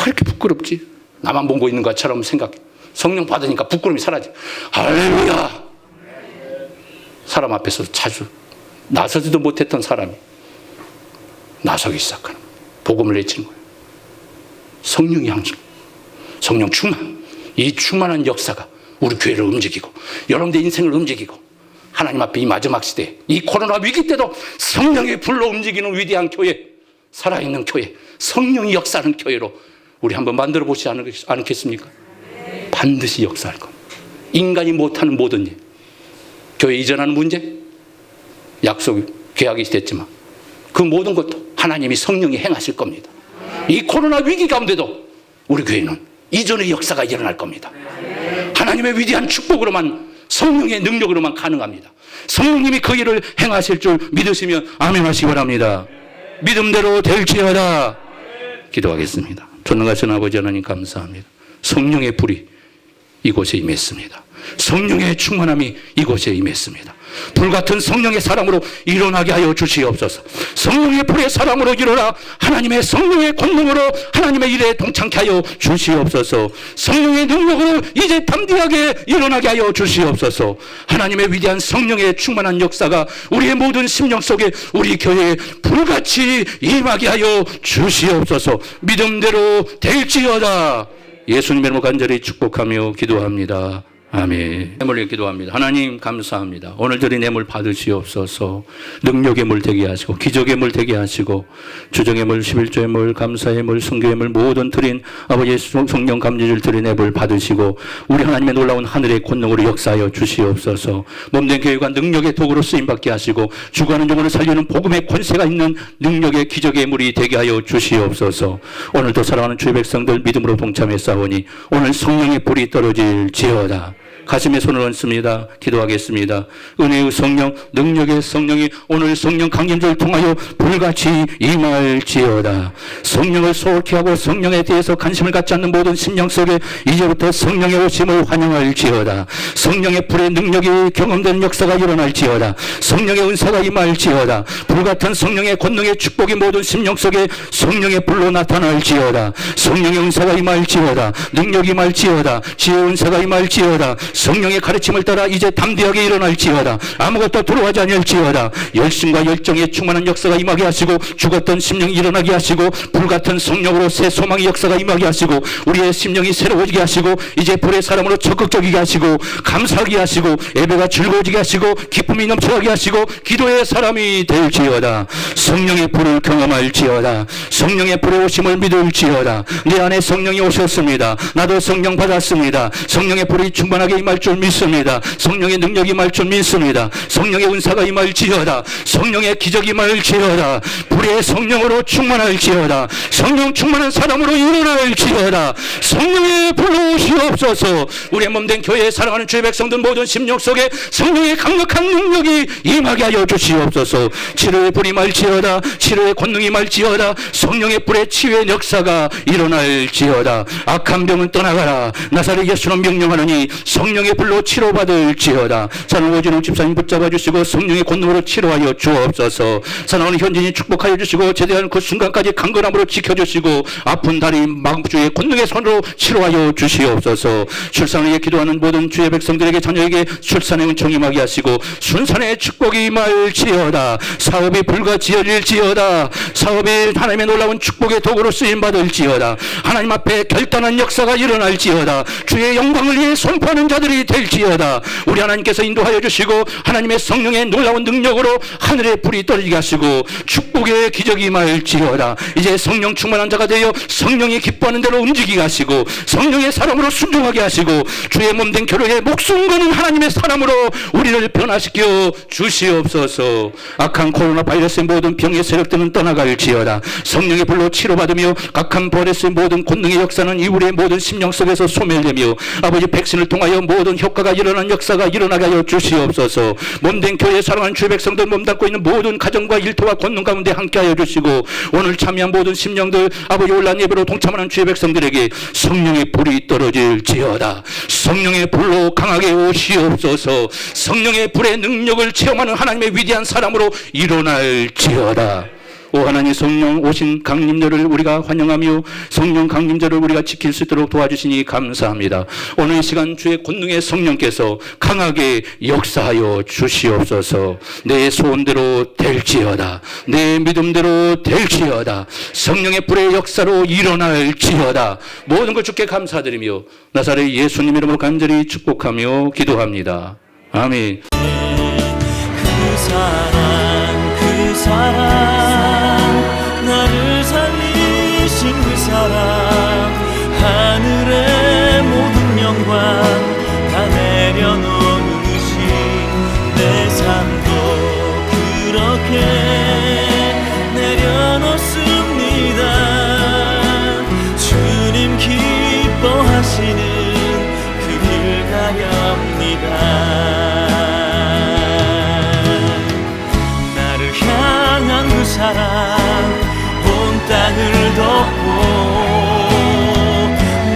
Speaker 1: 이렇게 부끄럽지? 나만 보고 있는 것처럼 생각해. 성령 받으니까 부끄러움이 사라져. 할렐루야. 사람 앞에서 자주 나서지도 못했던 사람이 나서기 시작하는 거예요. 복음을 외치는 거예요. 성령이 항상, 성령 충만, 이 충만한 역사가 우리 교회를 움직이고 여러분의 인생을 움직이고 하나님 앞에 이 마지막 시대, 이 코로나 위기 때도 성령의 불로 움직이는 위대한 교회, 살아있는 교회, 성령이 역사하는 교회로 우리 한번 만들어 보시지 않겠습니까? 반드시 역사할 겁니다. 인간이 못하는 모든 일, 교회 이전하는 문제, 약속, 계약이 됐지만 그 모든 것도 하나님이 성령이 행하실 겁니다. 이 코로나 위기 가운데도 우리 교회는 이전의 역사가 일어날 겁니다. 하나님의 위대한 축복으로만, 성령의 능력으로만 가능합니다. 성령님이 그 일을 행하실 줄 믿으시면 아멘 하시기 바랍니다. 믿음대로 될지어다. 기도하겠습니다. 전능하신 아버지 하나님 감사합니다. 성령의 불이 이곳에 임했습니다. 성령의 충만함이 이곳에 임했습니다. 불같은 성령의 사랑으로 일어나게 하여 주시옵소서. 성령의 불의 사랑으로 일어나 하나님의 성령의 권능으로 하나님의 일에 동참케 하여 주시옵소서. 성령의 능력으로 이제 담대하게 일어나게 하여 주시옵소서. 하나님의 위대한 성령의 충만한 역사가 우리의 모든 심령 속에 우리 교회에 불같이 임하게 하여 주시옵소서. 믿음대로 될지어다. 예수님의 이름으로 간절히 축복하며 기도합니다. 아멘. 뇌물을 기도합니다. 하나님 감사합니다. 오늘 드린 뇌물 받으시옵소서. 능력의 물 되게 하시고 기적의 물 되게 하시고 주정의 물, 11조의 물, 감사의 물, 성교의 물 모든 드린 아버지의 성령 감리를 드린 뇌물 받으시고 우리 하나님의 놀라운 하늘의 권능으로 역사하여 주시옵소서. 몸된 교회가 능력의 도구로 쓰임받게 하시고 죽어가는 영혼을 살리는 복음의 권세가 있는 능력의 기적의 물이 되게 하여 주시옵소서. 오늘도 사랑하는 주의 백성들 믿음으로 동참해 싸우니 오늘 성령의 불이 떨어질지어다. 가슴에 손을 얹습니다. 기도하겠습니다. 은혜의 성령, 능력의 성령이 오늘 성령 강림절을 통하여 불같이 임할지어다. 성령을 소홀히 하고 성령에 대해서 관심을 갖지 않는 모든 심령 속에 이제부터 성령의 오심을 환영할지어다. 성령의 불의 능력이 경험되는 역사가 일어날지어다. 성령의 은사가 임할지어다. 불같은 성령의 권능의 축복이 모든 심령 속에 성령의 불로 나타날지어다. 성령의 은사가 임할지어다. 능력이 임할지어다. 지혜의 은사가 임할지어다. 성령의 가르침을 따라 이제 담대하게 일어날지어다. 아무것도 들어가지 않을지어다. 열심과 열정에 충만한 역사가 임하게 하시고 죽었던 심령이 일어나게 하시고 불같은 성령으로 새 소망의 역사가 임하게 하시고 우리의 심령이 새로워지게 하시고 이제 불의 사람으로 적극적이게 하시고 감사하게 하시고 예배가 즐거워지게 하시고 기쁨이 넘쳐나게 하시고 기도의 사람이 될지어다. 성령의 불을 경험할지어다. 성령의 불의 오심을 믿을지어다. 내 안에 성령이 오셨습니다. 나도 성령 받았습니다. 성령의 불이 충만하게 임할 줄 믿습니다. 성령의 능력이 임할 줄 믿습니다. 성령의 은사가 임할지어다. 성령의 기적이 임할지어다. 불의 성령으로 충만할지어다. 성령 충만한 사람으로 일어날지어다. 성령의 불로 오시옵소서. 우리의 몸된 교회에 사랑하는 주의 백성들 모든 심령 속에 성령의 강력한 능력이 임하게 하여 주시옵소서. 치료의 불이 임할지어다. 치료의 권능이 임할지어다. 성령의 불의 치유의 역사가 일어날지어다. 악한 병은 떠나가라. 나사렛 예수는 명령하느니 성령의 불로 치료받을지어다. 사랑하는 오진홍 집사님 붙잡아 주시고 성령의 권능으로 치료하여 주옵소서. 사랑하는 현진이 축복하여 주시고 제대한 그 순간까지 강건함으로 지켜주시고 아픈 다리 마음주의 권능의 손으로 치료하여 주시옵소서. 출산을 위해 기도하는 모든 주의 백성들에게 자녀에게 출산의 은총이 임하게 하시고 순산의 축복이 임할지어다. 사업이 불가지어질지어다. 사업이 하나님의 놀라운 축복의 도구로 쓰임받을지어다. 하나님 앞에 결단한 역사가 일어날지어다. 주의 영광을 위해 선포하는 자들이 될지어다. 우리 하나님께서 인도하여 주시고 하나님의 성령의 놀라운 능력으로 하늘의 불이 떨어지게 하시고 축복의 기적이 임할지어다. 이제 성령 충만한 자가 되어 성령이 기뻐하는 대로 움직이게 하시고 성령의 사람으로 순종하게 하시고 주의 몸된 교회에 목숨 거는 하나님의 사람으로 우리를 변화시켜 주시옵소서. 악한 코로나 바이러스의 모든 병의 세력들은 떠나갈지어다. 성령의 불로 치료받으며 악한 버릇의 모든 권능의 역사는 이후의 모든 심령 속에서 소멸되며 아버지 백신을 통하여 모든 효과가 일어난 역사가 일어나게 하여 주시옵소서. 몸된 교회에 사랑하는 주의 백성들 몸담고 있는 모든 가정과 일터와 권능 가운데 함께하여 주시고 오늘 참여한 모든 심령들 아버지 온라인 예배로 동참하는 주의 백성들에게 성령의 불이 떨어질지어다. 성령의 불로 강하게 오시옵소서. 성령의 불의 능력을 체험하는 하나님의 위대한 사람으로 일어날지어다. 오 하나님, 성령 오신 강림절을 우리가 환영하며 성령 강림절을 우리가 지킬 수 있도록 도와주시니 감사합니다. 오늘 이 시간 주의 권능의 성령께서 강하게 역사하여 주시옵소서. 내 소원대로 될지어다. 내 믿음대로 될지어다. 성령의 불의 역사로 일어날지어다. 모든 걸 주께 감사드리며 나사렛 예수님 이름으로 간절히 축복하며 기도합니다. 아멘.
Speaker 2: 그 사랑 나를 살리신 그 사랑 하늘의 모든 영광 다 내려놓으신 내 삶도 그렇게 내려놓습니다. 주님 기뻐하시는 그 길 가렵니다. 사랑 온 땅을 덮고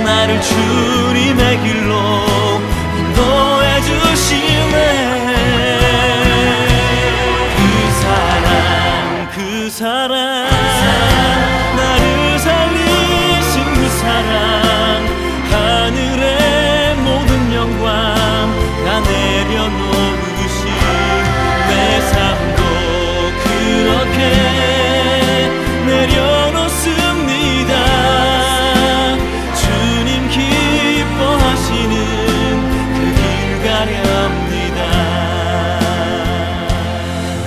Speaker 2: 나를 주님의 길로 인도해 주시네. 그 사랑 나를 살리신 그 사랑 하늘의 모든 영광 다 내려놓으신 내 삶도 그렇게 내려놓습니다. 주님 기뻐하시는 그 길 가렵니다.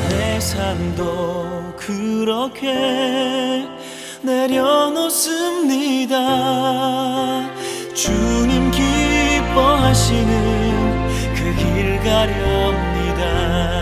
Speaker 2: 내 삶도 그렇게 내려놓습니다. 주님 기뻐하시는 그 길 가렵니다.